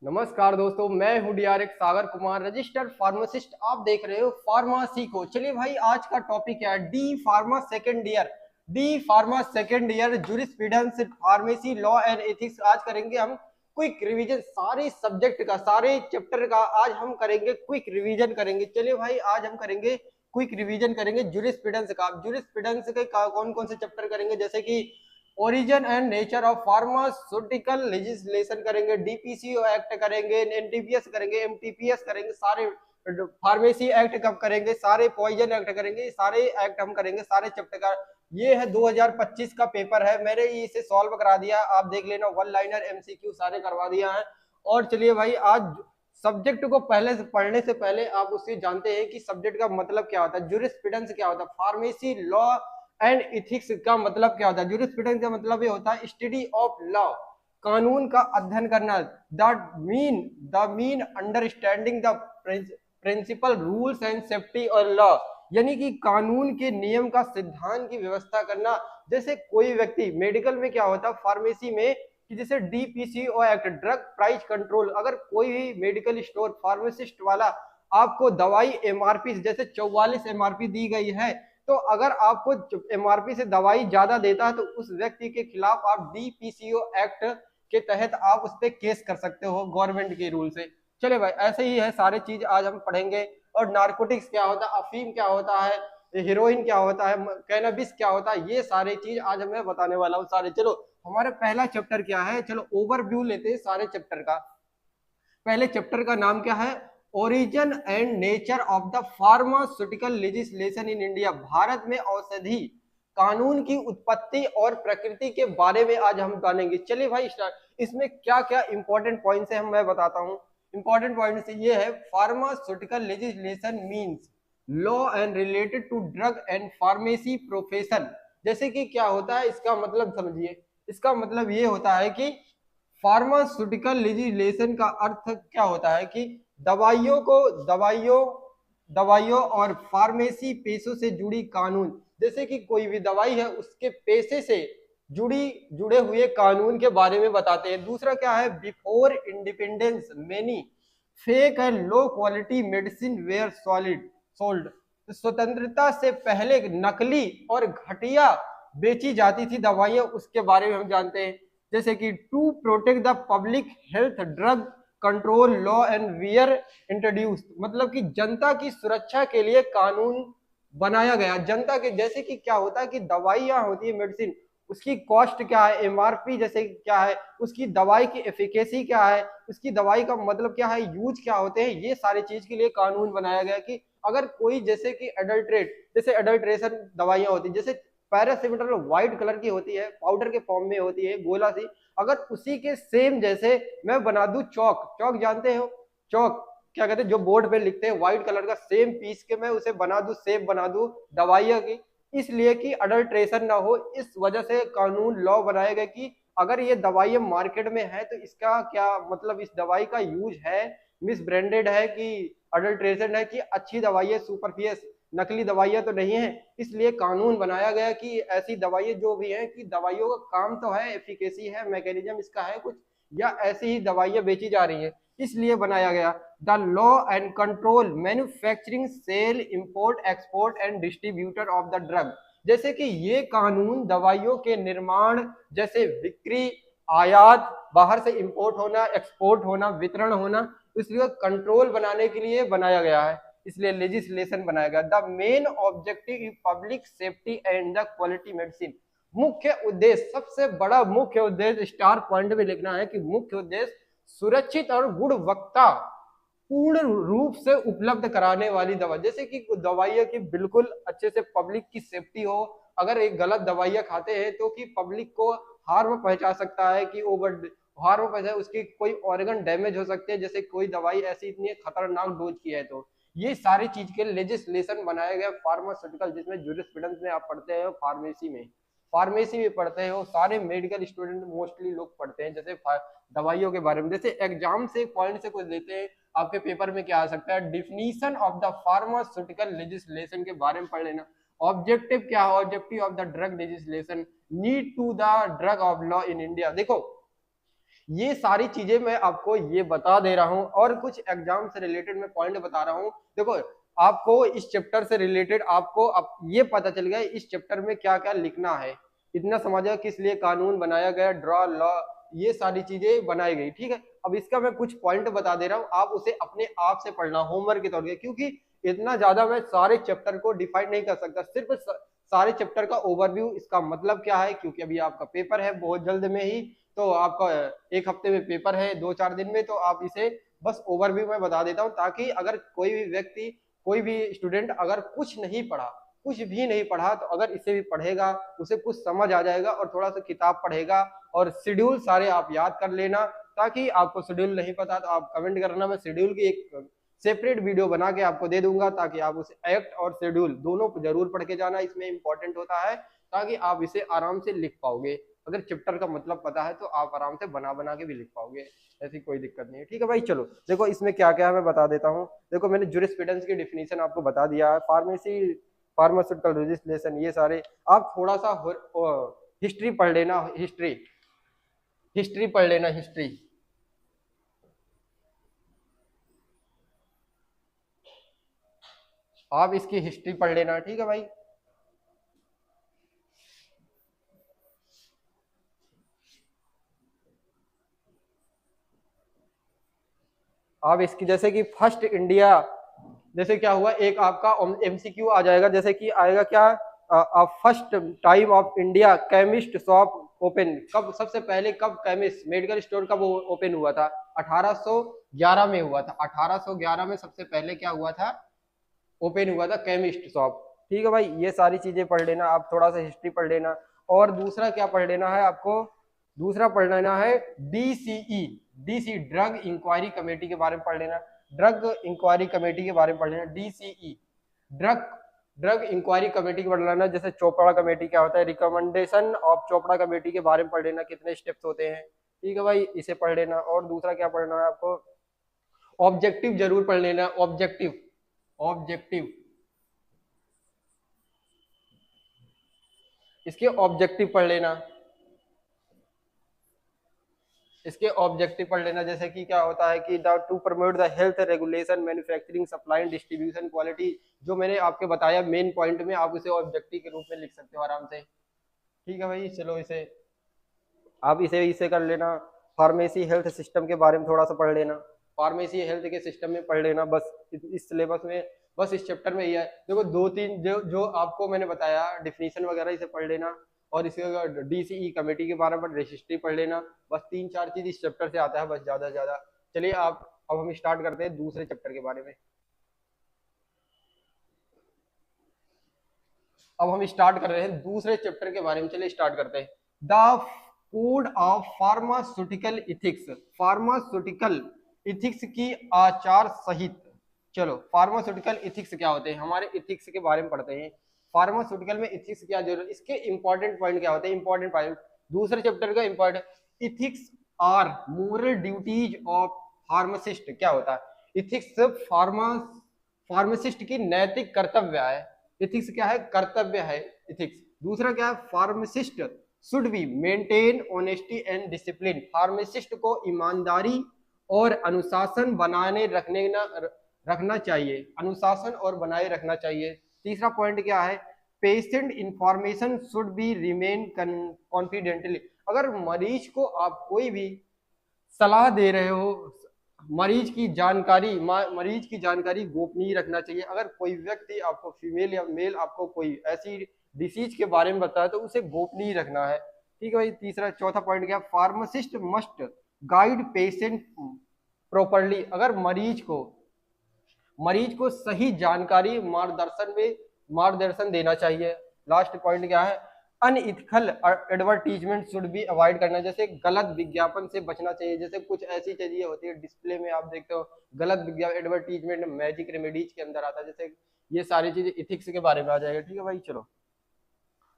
नमस्कार दोस्तों, मैं हूँ DRX Sagar Kumar, registered pharmacist. आप देख रहे हो फार्मेसी को। चलिए भाई, आज का टॉपिक क्या है? D pharma second year. D pharma second year jurisprudence pharmacy law and ethics. आज करेंगे हम क्विक रिवीजन सारे सब्जेक्ट का, सारे चैप्टर का। आज हम करेंगे क्विक रिवीजन करेंगे। चलिए भाई, आज हम करेंगे क्विक रिवीजन करेंगे जूरिस्प्रूडेंस का। जूरिस्प्रूडेंस के कौन कौन से चैप्टर करेंगे? जैसे कि origin and nature of pharmaceutical legislation करेंगे, डीपीसीओ एक्ट करेंगे, एनटीपीएस करेंगे, एमटीपीएस करेंगे, सारे फार्मेसी एक्ट कब करेंगे, सारे पॉइजन एक्ट करेंगे, सारे एक्ट हम करेंगे सारे चैप्टर का। ये है 2025 का पेपर है, मैंने इसे सॉल्व करा दिया, आप देख लेना। वन लाइनर एमसीक्यू सारे करवा दिया है। और चलिए भाई, आज सब्जेक्ट को पहले से पढ़ने से पहले आप उससे जानते हैं कि सब्जेक्ट का मतलब क्या होता है, जूरिस्प्रूडेंस क्या होता है, फार्मेसी लॉ एंड इथिक्स का मतलब क्या होता है। जूरिस्प्रूडेंस का मतलब ये होता है स्टडी ऑफ लॉ, कानून का अध्ययन करना। The mean understanding the principle rules and safety और लॉ, यानी कि कानून के नियम का सिद्धांत की व्यवस्था करना। जैसे कोई व्यक्ति मेडिकल में क्या होता है, फार्मेसी में, कि जैसे DPCO act, drug price control, अगर कोई भी मेडिकल स्टोर फार्मासिस्ट वाला आपको दवाई एमआरपी जैसे 44 एमआरपी दी गई है, तो अगर आपको एमआरपी से दवाई ज्यादा देता है तो उस व्यक्ति के खिलाफ आप डीपीसीओ एक्ट के तहत आप उस पर केस कर सकते हो गवर्नमेंट के रूल से। चले भाई, ऐसे ही है सारे चीज आज हम पढ़ेंगे। और नारकोटिक्स क्या होता है, अफीम क्या होता है, हीरोइन क्या होता है, कैनबिस क्या होता है, ये सारे चीज आज मैं बताने वाला हूँ सारे। चलो, हमारे पहला चैप्टर क्या है, चलो ओवरव्यू लेते हैं सारे चैप्टर का। पहले चैप्टर का नाम क्या है? Origin and nature of the pharmaceutical legislation in India. Bharat में औषधि कानून की उत्पत्ति और प्रकृति के बारे में आज हम जानेंगे। चलिए भाई स्टार्ट। इसमें क्या क्या इंपॉर्टेंट पॉइंट्स है मैं बताता हूँ। इंपॉर्टेंट पॉइंट्स ये है, pharmaceutical legislation means law and related to drug and pharmacy profession. जैसे कि क्या होता है, इसका मतलब समझिए। इसका मतलब ये होता है कि फार्मास्यूटिकल लेजिस्लेशन का अर्थ क्या होता है कि दवाइयों को दवाइयों दवाइयों और फार्मेसी पेशों से जुड़ी कानून। जैसे कि कोई भी दवाई है, उसके पेशे से जुड़े हुए कानून के बारे में बताते हैं। दूसरा क्या है, before independence many fake and low quality medicine were sold. स्वतंत्रता से पहले नकली और घटिया बेची जाती थी दवाइयां, उसके बारे में हम जानते हैं। जैसे कि to protect the public health drug control law and were introduce, मतलब कि जनता की सुरक्षा के लिए कानून बनाया गया। जनता के, जैसे कि क्या होता है कि दवाइयां होती है, मेडिसिन, उसकी कॉस्ट क्या है, एमआरपी जैसे क्या है, उसकी दवाई की एफिकेसी क्या है, उसकी दवाई का मतलब क्या है, यूज क्या होते हैं, ये सारी चीज के लिए कानून बनाया गया। कि अगर कोई जैसे कि एडल्ट्रेट, जैसे एडल्ट्रेशन दवाइयां होती है, जैसे पैरासिटामोल व्हाइट कलर की होती है, पाउडर के फॉर्म में होती है, गोला सी, अगर उसी के सेम जैसे मैं बना दूं चौक, चौक जानते हो, चौक क्या कहते हैं, जो बोर्ड पे लिखते हैं व्हाइट कलर का, सेम पीस के मैं उसे बना दूं, सेप बना दूं दवाइयां की, इसलिए कि अडल्ट्रेशन ना हो, इस वजह से कानून लॉ बनाए गए कि अगर ये दवाइयां मार्केट में है तो इसका क्या मतलब, इस दवाई का यूज है, मिस ब्रांडेड है कि अडल्ट्रेशन है, कि अच्छी दवाई है, सुपरफियस नकली दवाइयां तो नहीं है। इसलिए कानून बनाया गया कि ऐसी दवाइयां जो भी हैं, कि दवाइयों का काम तो है, एफिकेसी है, मैकेनिज्म इसका है कुछ, या ऐसी ही दवाइयां बेची जा रही है, इसलिए बनाया गया। The law and control manufacturing sale import export and distributor of the drug. जैसे कि ये कानून दवाइयों के निर्माण, जैसे बिक्री, आयात, बाहर से इंपोर्ट होना, एक्सपोर्ट होना, वितरण होना, इसलिए कंट्रोल बनाने के लिए बनाया गया है, इसलिए लेजिस्लेशन बनाया गया। The main objective is public safety and the quality medicine. मुख्य उद्देश्य, सबसे बड़ा मुख्य उद्देश्य, स्टार पॉइंट में लिखना है कि मुख्य उद्देश्य सुरक्षित और गुणवत्ता पूर्ण रूप से उपलब्ध कराने वाली दवा। जैसे कि दवाइयां की बिल्कुल अच्छे से पब्लिक की सेफ्टी हो। अगर एक गलत दवाइयां खाते हैं तो कि पब्लिक को हार्म पहुंचा सकता है, कि ओवर हार्म पहुंचा, उसकी कोई ऑर्गन डैमेज हो सकते हैं, जैसे कोई दवाई ऐसी इतनी खतरनाक डोज की है। तो ये सारी चीज के लेजिस्लेशन बनाया गया फार्मास्यूटिकल, जिसमें जूरिस्प्रूडेंस में आप पढ़ते हैं, फार्मेसी में पढ़ते हो, सारे मेडिकल स्टूडेंट मोस्टली लोग पढ़ते हैं, जैसे दवाइयों के बारे में। जैसे एग्जाम से पॉइंट से कुछ देते हैं, आपके पेपर में क्या आ सकता है, definition of the pharmaceutical legislation के बारे में पढ़ लेना। ऑब्जेक्टिव क्या है, objective of the drug legislation, need to the drug of law in India. देखो, ये सारी चीजें मैं आपको ये बता दे रहा हूँ, और कुछ एग्जाम से रिलेटेड मैं पॉइंट बता रहा हूँ। देखो आपको इस चैप्टर से रिलेटेड आपको अब ये पता चल गया इस चैप्टर में क्या क्या लिखना है, इतना समझा किस लिए कानून बनाया गया, ड्रॉ लॉ, ये सारी चीजें बनाई गई। ठीक है, अब इसका मैं कुछ पॉइंट बता दे रहा हूँ, आप उसे अपने आप से पढ़ना होमवर्क के तौर पे, क्योंकि इतना ज्यादा मैं सारे चैप्टर को डिफाइन नहीं कर सकता, सिर्फ सारे चैप्टर का ओवरव्यू। इसका मतलब क्या है, क्योंकि अभी आपका पेपर है बहुत जल्द में ही, तो आपका एक हफ्ते में पेपर है, 2-4 दिन में, तो आप इसे बस ओवरव्यू में बता देता हूँ, ताकि अगर कोई भी व्यक्ति, कोई भी स्टूडेंट अगर कुछ नहीं पढ़ा, कुछ भी नहीं पढ़ा, तो अगर इसे भी पढ़ेगा उसे कुछ समझ आ जाएगा, और थोड़ा सा किताब पढ़ेगा और शेड्यूल सारे आप याद कर लेना। ताकि आपको शेड्यूल नहीं पता तो आप कमेंट करना, मैं शेड्यूल की एक सेपरेट वीडियो बना के आपको दे दूंगा, ताकि आप उसे एक्ट और शेड्यूल दोनों जरूर पढ़ के जाना, इसमें इंपॉर्टेंट होता है, ताकि आप इसे आराम से लिख पाओगे। अगर चैप्टर का मतलब पता है तो आप आराम से बना बना के भी लिख पाओगे, ऐसी कोई दिक्कत नहीं है। ठीक है भाई, चलो देखो इसमें क्या क्या है मैं बता देता हूँ। देखो मैंने जूरिस्प्रूडेंस की डिफिनीशन आपको बता दिया है, फार्मेसी, फार्मास्यूटिकल लेजिस्लेशन, ये सारे आप थोड़ा सा हिस्ट्री पढ़ लेना, हिस्ट्री हिस्ट्री पढ़ लेना, हिस्ट्री। आप इसकी हिस्ट्री पढ़ लेना, ठीक है भाई। आप इसकी जैसे कि फर्स्ट इंडिया, जैसे क्या हुआ, एक आपका एमसीक्यू आ जाएगा, जैसे कि आएगा क्या, first time of India chemist shop open, कब सबसे पहले, कब केमिस्ट मेडिकल स्टोर कब ओपन हुआ था, 1811 में हुआ था। 1811 में सबसे पहले क्या हुआ था, ओपन हुआ था केमिस्ट शॉप। ठीक है भाई, ये सारी चीजें पढ़ लेना, आप थोड़ा सा हिस्ट्री पढ़ लेना। और दूसरा क्या पढ़ लेना है आपको, दूसरा पढ़ लेना है DCE, DC drug inquiry committee के बारे में पढ़ लेना, ड्रग इंक्वायरी कमेटी के बारे में पढ़ लेना, DCE drug drug inquiry committee के बारे में पढ़ लेना। जैसे चोपड़ा कमेटी क्या होता है, रिकमेंडेशन ऑफ चोपड़ा कमेटी के बारे में पढ़ लेना, कितने स्टेप्स होते हैं। ठीक है भाई, इसे पढ़ लेना। और दूसरा क्या पढ़ना है आपको, ऑब्जेक्टिव जरूर पढ़ लेना, ऑब्जेक्टिव, ऑब्जेक्टिव, इसके ऑब्जेक्टिव पढ़ लेना, इसके ऑब्जेक्टिव पढ़ लेना। जैसे कि क्या होता है कि the two promote the health regulation manufacturing supply and distribution quality, जो मैंने आपके बताया मेन पॉइंट में, आप इसे ऑब्जेक्टिव के रूप में लिख सकते हो आराम से। ठीक है भाई, चलो इसे आप इसे इसे कर लेना। फार्मेसी हेल्थ सिस्टम के बारे में थोड़ा सा पढ़ लेना, फार्मेसी हेल्थ के सिस्टम में पढ़ लेना, बस इस सिलेबस में, बस इस चैप्टर में ही है। देखो 2-3 जो जो आपको मैंने बताया डिफिनीशन वगैरह, इसे पढ़ लेना। और इसके डीसीई कमेटी के बारे में रजिस्ट्री पढ़ लेना। बस 3-4 चीज इस चैप्टर से आता है, बस ज्यादा से ज्यादा। चलिए आप, अब हम स्टार्ट करते हैं दूसरे चैप्टर के बारे में। अब हम स्टार्ट कर रहे हैं दूसरे चैप्टर के बारे में, चलिए स्टार्ट करते हैं। The code of pharmaceutical ethics, pharmaceutical ethics की आचार सहित। चलो फार्मास्यूटिकल इथिक्स क्या होते हैं, हमारे इथिक्स के बारे में पढ़ते हैं। फार्मास्यूटिकल में इथिक्स क्या जरूरत, इसके इंपॉर्टेंट पॉइंट क्या होते हैं, इंपॉर्टेंट पॉइंट दूसरे चैप्टर का important. Ethics are moral duties of pharmacist, क्या होता है इथिक्स, फार्मासिस्ट की नैतिक कर्तव्य है। इथिक्स क्या है, कर्तव्य है इथिक्स। दूसरा क्या है, pharmacist should be maintain honesty and discipline, pharmacist को ईमानदारी और अनुशासन बनाने रखना चाहिए, अनुशासन और बनाए रखना चाहिए। तीसरा पॉइंट क्या है, patient information should be remain confidently, अगर मरीज को आप कोई भी सलाह दे रहे हो, मरीज की जानकारी गोपनीय रखना चाहिए। अगर कोई व्यक्ति आपको, फीमेल या मेल, आपको कोई ऐसी डिसीज के बारे में बताया तो उसे गोपनीय रखना है। ठीक है भाई, तीसरा चौथा पॉइंट क्या, pharmacist must guide patient properly, अगर मरीज को सही जानकारी मार्गदर्शन देना चाहिए। लास्ट पॉइंट क्या है, unethical advertisement should be avoid करना, जैसे गलत विज्ञापन से बचना चाहिए। जैसे कुछ ऐसी चीजें होती है डिस्प्ले में आप देखते हो, गलत विज्ञापन, एडवर्टीजमेंट मैजिक रेमेडीज के अंदर आता है, जैसे ये सारी चीजें इथिक्स के बारे में आ जाएगा। ठीक है भाई, चलो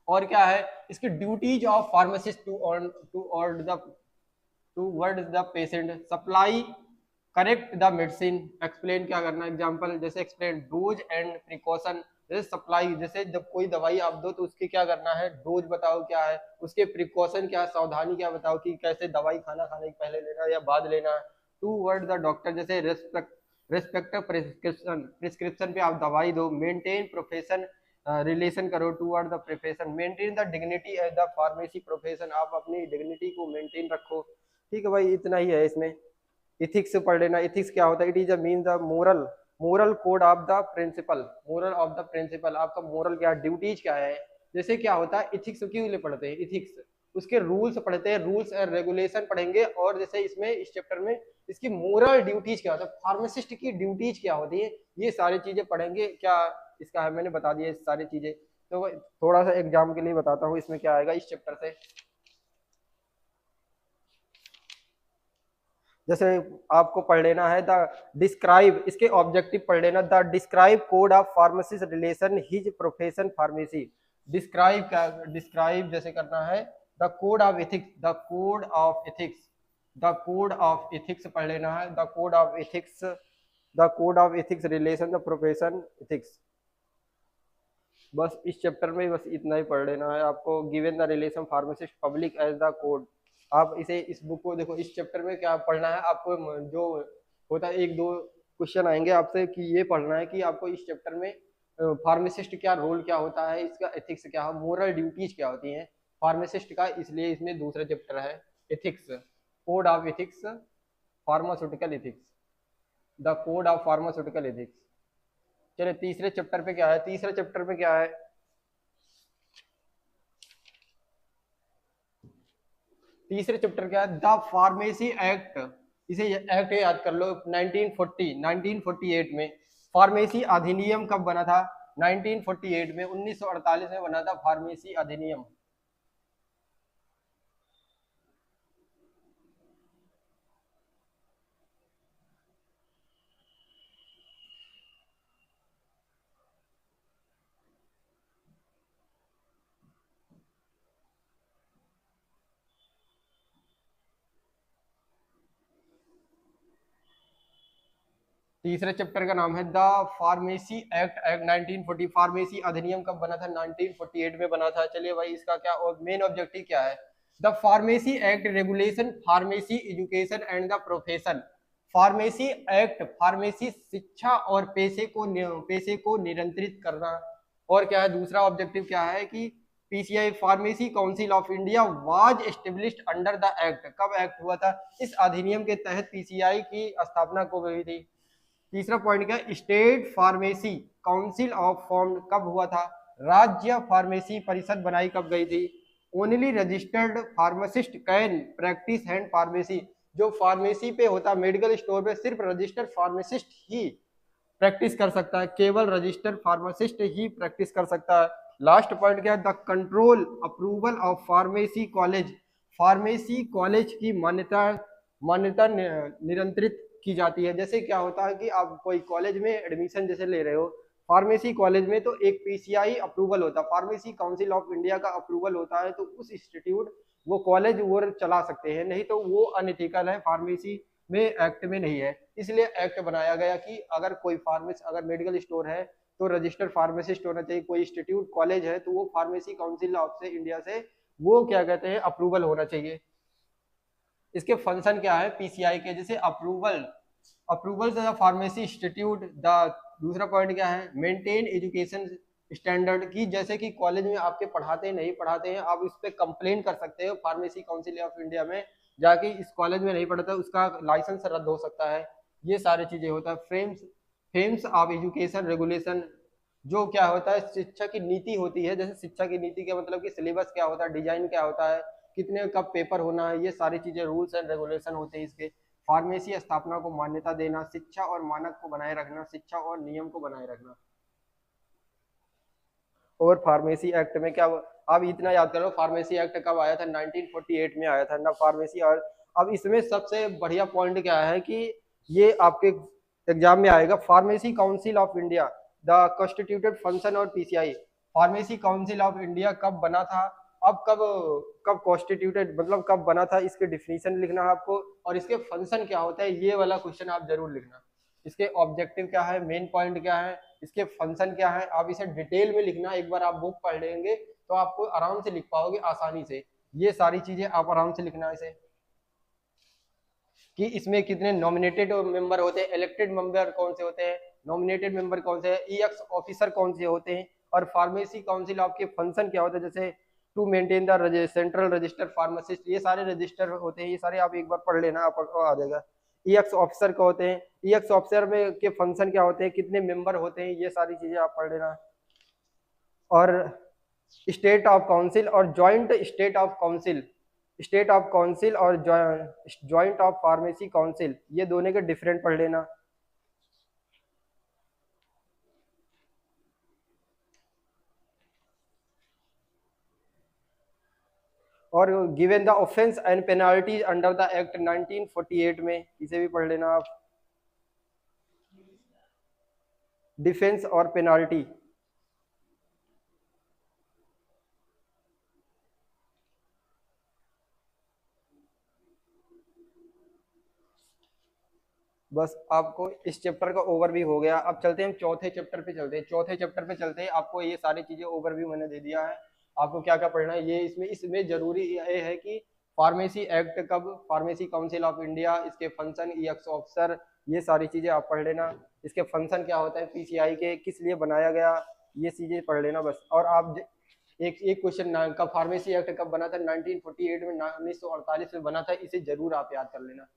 और क्या है, इसकी duties of pharmacist toward the patient, supply correct the medicine, explain क्या करना, एग्जांपल जैसे एक्सप्लेन डोज एंड प्रिकॉशन, जैसे सप्लाई, जैसे जब कोई दवाई आप दो तो उसके क्या करना है, डोज बताओ क्या है, उसके प्रिकॉशन क्या है, सावधानी क्या बताओ कि कैसे दवाई खाना खाने के पहले लेना है या बाद लेना है। टू वर्ड द डॉक्टर, जैसे रेस्पेक्ट प्रिस्क्रिप्शन, प्रिस्क्रिप्शन पे आप दवाई दो। मेंटेन प्रोफेशन रिलेशन करो toward the profession. Maintain the dignity as the pharmacy profession, आप अपनी डिग्निटी को मेंटेन रखो। ठीक है भाई, इतना ही है इसमें। इथिक्स पढ़ लेना। इथिक्स क्या होता है? It is a mean the moral, moral code of the principle, moral of the principle, आपका मोरल क्या, ड्यूटीज क्या है। जैसे क्या होता है, इथिक्स क्यों लिए पढ़ते हैं, इथिक्स उसके रूल्स पढ़ते हैं, रूल्स एंड रेगुलेशन पढ़ेंगे। और जैसे इसमें इस चैप्टर में इसकी मोरल ड्यूटीज क्या होता है, फार्मासिस्ट की ड्यूटीज क्या होती है, ये सारी चीजें पढ़ेंगे। क्या इसका है, मैंने बता दिया सारी चीजें। तो थोड़ा सा एग्जाम के लिए बताता हूँ इसमें क्या आएगा इस चैप्टर से। जैसे आपको पढ़ लेना है द डिस्क्राइब, इसके ऑब्जेक्टिव पढ़ लेना। The describe code of pharmacist relation his profession pharmacy. Describe क्या, डिस्क्राइब जैसे करना है the code of ethics, the code of ethics, the code of ethics पढ़ लेना है। The code of ethics, the code of ethics relation the profession ethics. बस इस chapter में बस इतना ही पढ़ लेना है आपको। Given the relation pharmacist public as the code. आप इसे, इस बुक को देखो, इस चैप्टर में क्या पढ़ना है आपको, जो होता है एक दो क्वेश्चन आएंगे आपसे कि ये पढ़ना है कि आपको इस चैप्टर में फार्मासिस्ट क्या रोल क्या होता है, इसका एथिक्स क्या है, मोरल ड्यूटीज क्या होती हैं फार्मासिस्ट का, इसलिए इसमें दूसरा चैप्टर है ethics, code of ethics, pharmaceutical ethics, the code of pharmaceutical ethics. चलिए तीसरे चैप्टर पे क्या है, तीसरे चैप्टर पे क्या है, तीसरे चैप्टर क्या है, द फार्मेसी एक्ट। इसे एक्ट याद कर लो, 1940 1948 में फार्मेसी अधिनियम कब बना था, 1948 में, 1948 में बना था फार्मेसी अधिनियम। तीसरे चैप्टर का नाम है the pharmacy act, act 1940। Pharmacy अधिनियम कब बना था, 1948 में बना था। चलिए भाई, इसका क्या मेन ऑब्जेक्टिव क्या है, the pharmacy act regulation pharmacy education and the profession. Pharmacy act, pharmacy शिक्षा और पेशे को नियंत्रित करना। और क्या है दूसरा ऑब्जेक्टिव क्या है कि PCI pharmacy council of India was established under the act. कब एक्ट हुआ था, इस अधिनियम के तहत पीसीआई की स्थापना को हुई थी। तीसरा पॉइंट क्या, state pharmacy council of form कब हुआ था, राज्य फार्मेसी परिषद बनाई कब गई थी। Only registered pharmacist can practice hand pharmacy. जो फार्मेसी पे होता है, मेडिकल स्टोर पे, सिर्फ रजिस्टर्ड फार्मासिस्ट ही प्रैक्टिस कर सकता है, केवल रजिस्टर्ड फार्मासिस्ट ही प्रैक्टिस कर सकता है। लास्ट पॉइंट क्या है, the control approval of pharmacy college. Pharmacy college की मान्यता मान्यता नियंत्रित की जाती है। जैसे क्या होता है कि आप कोई कॉलेज में एडमिशन जैसे ले रहे हो, फार्मेसी कॉलेज में, तो एक पीसीआई अप्रूवल होता है, फार्मेसी काउंसिल ऑफ इंडिया का अप्रूवल होता है, तो उस इंस्टीट्यूट वो कॉलेज वो चला सकते हैं, नहीं तो वो अनइथिकल है, फार्मेसी में एक्ट में नहीं है। इसलिए एक्ट बनाया गया कि अगर कोई फार्मेसी, अगर मेडिकल स्टोर है तो रजिस्टर्ड फार्मासिस्ट होना चाहिए, कोई इंस्टीट्यूट कॉलेज है तो वो फार्मेसी काउंसिल ऑफ से इंडिया से वो क्या कहते हैं अप्रूवल होना चाहिए। इसके फंक्शन क्या है पीसीआई के, जैसे approval, approval the pharmacy institute. The दूसरा पॉइंट क्या है, मेंटेन एजुकेशन स्टैंडर्ड की, जैसे कि कॉलेज में आपके पढ़ाते हैं नहीं पढ़ाते हैं, आप इस पर कंप्लेन कर सकते हो फार्मेसी काउंसिल ऑफ इंडिया में जाके, इस कॉलेज में नहीं पढ़ता उसका लाइसेंस रद्द हो सकता है। ये सारी चीजें होता है। Frames, frames of education regulation, जो क्या होता है शिक्षा की नीति होती है। जैसे शिक्षा की नीति का मतलब कि सिलेबस क्या होता है, डिजाइन क्या होता है, कितने कब पेपर होना है, ये सारी चीजें रूल्स एंड रेगुलेशन होते हैं इसके। फार्मेसी स्थापना को मान्यता देना, शिक्षा और मानक को बनाए रखना, शिक्षा और नियम को बनाए रखना। और फार्मेसी एक्ट में क्या, अब इतना याद करो फार्मेसी एक्ट कब आया था, 1948 में आया था ना फार्मेसी। और अब इसमें सबसे बढ़िया पॉइंट क्या है कि ये आपके एग्जाम में आएगा, pharmacy council of India the constituted function और PCI. Pharmacy council of India कब बना था, अब कब कब कॉन्स्टिट्यूटेड मतलब कब बना था, इसके डिफिनीशन लिखना है आपको, और इसके फंक्शन क्या होता है, ये वाला क्वेश्चन आप जरूर लिखना। इसके ऑब्जेक्टिव क्या है, मेन पॉइंट क्या है, इसके फंक्शन क्या है, आप इसे डिटेल में लिखना, एक बार आप बुक पढ़ लेंगे तो आपको आराम से लिख पाओगे आसानी से। ये सारी चीजें आप आराम से लिखना इसे, कि इसमें कितने नॉमिनेटेड मेंबर होते हैं, इलेक्टेड मेंबर कौन से होते हैं, नॉमिनेटेड मेंबर कौन से हैं, ईएक्स ऑफिसर कौन से होते हैं, और फार्मेसी काउंसिल आपके फंक्शन क्या होता है, जैसे to maintain the central register pharmacist, ये सारे रजिस्टर होते हैं, ये सारे आप एक बार पढ़ लेना, आपको आ जाएगा। ईएक्स ऑफिसर का होते हैं, ईएक्स ऑफिसर में के फंक्शन क्या होते हैं, कितने मेंबर होते हैं, ये सारी चीजें आप पढ़ लेना। और स्टेट ऑफ काउंसिल और joint state of council, state of council और जॉइंट ऑफ फार्मेसी काउंसिल, ये दोनों के डिफरेंट पढ़ लेना। और given the offence and penalties under the act 1948 में, इसे भी पढ़ लेना आप, डिफेंस और पेनाल्टी। बस आपको इस चैप्टर का ओवरव्यू हो गया। अब चलते हैं हम चौथे चैप्टर पे चलते हैं। चौथे चैप्टर पे चलते हैं, आपको ये सारी चीजें ओवरव्यू मैंने दे दिया है, आपको क्या क्या पढ़ना है। ये इसमें जरूरी ये है कि फार्मेसी एक्ट कब, फार्मेसी काउंसिल ऑफ इंडिया, इसके फंक्शन, ईएक्स ऑफिसर, ये सारी चीजें आप पढ़ लेना। इसके फंक्शन क्या होता है, पीसीआई के किस लिए बनाया गया, ये चीजें पढ़ लेना बस। और आप एक क्वेश्चन कब फार्मेसी एक्ट कब बना था, 1948 में, 1948 में बना था, इसे जरूर आप याद कर लेना।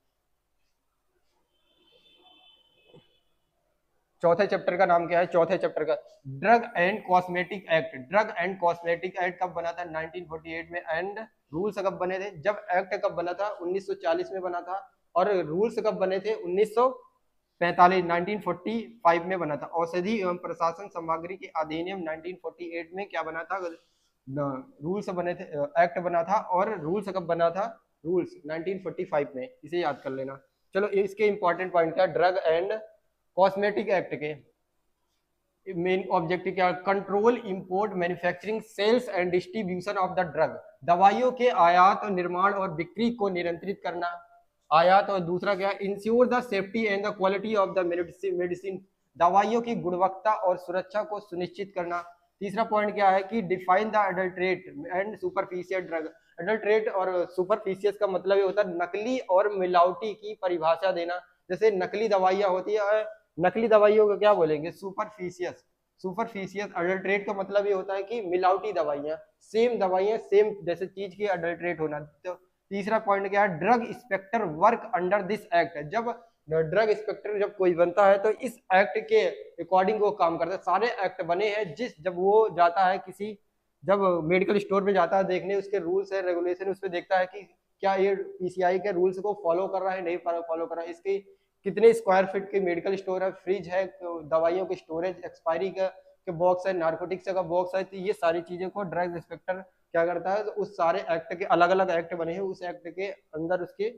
चौथे चैप्टर का नाम क्या है, चौथे चैप्टर का drug and cosmetic act. Drug and cosmetic act कब बना था, 1948 में। एंड रूल्स कब बने थे, जब एक्ट कब बना था, 1940 में बना था। और रूल्स कब बने थे, 1945 1945 में बना था। औषधि एवं प्रशासन सामग्री के अधिनियम 1948 में क्या बना था, रूल्स बने थे, एक्ट बना था। और रूल्स कब बना था, रूल्स 1945 में, इसे याद कर लेना। चलो इसके इंपॉर्टेंट पॉइंट क्या, ड्रग एंड कॉस्मेटिक एक्ट के मेन ऑब्जेक्टिव क्या, control import manufacturing sales and distribution of the drug, दवाइयों के आयात और निर्माण और बिक्री को नियंत्रित करना, आयात। और दूसरा क्या, ensure the safety and the quality of the medicine, दवाइयों की गुणवत्ता और सुरक्षा को सुनिश्चित करना। तीसरा पॉइंट क्या है कि define the adulterate and superficial drug, adulterate और सुपरफिशियस का मतलब ये होता है नकली और मिलावटी की परिभाषा देना। जैसे नकली दवाइयां होती है, नकली दवाइयों को क्या बोलेंगे, सुपरफिशियस। सुपरफिशियस अडल्ट्रेट का मतलब ये होता है कि मिलावटी दवाइयां, सेम दवाइयां सेम जैसे चीज की अडल्ट्रेट होना। तो तीसरा पॉइंट क्या है, drug inspector work under this act, जब ड्रग इंस्पेक्टर जब कोई बनता है तो इस एक्ट के अकॉर्डिंग वो काम करता है। सारे एक्ट बने हैं, जब वो जाता है किसी, जब मेडिकल स्टोर पे जाता है देखने, उसके रूल्स है रेगुलेशन, उस पर देखता है कि क्या ये पीसीआई के रूल्स को फॉलो कर रहा है, नहीं फॉलो कर रहा है, इसकी कितने स्क्वायर फीट के मेडिकल स्टोर है, फ्रिज है, दवाइयों की स्टोरेज, एक्सपायरी के बॉक्स है, नार्कोटिक्स का बॉक्स है। तो ये सारी चीजों को ड्रग इंस्पेक्टर क्या करता है, तो उस सारे एक्ट के अलग अलग एक्ट बने हैं, उस एक्ट के अंदर उसके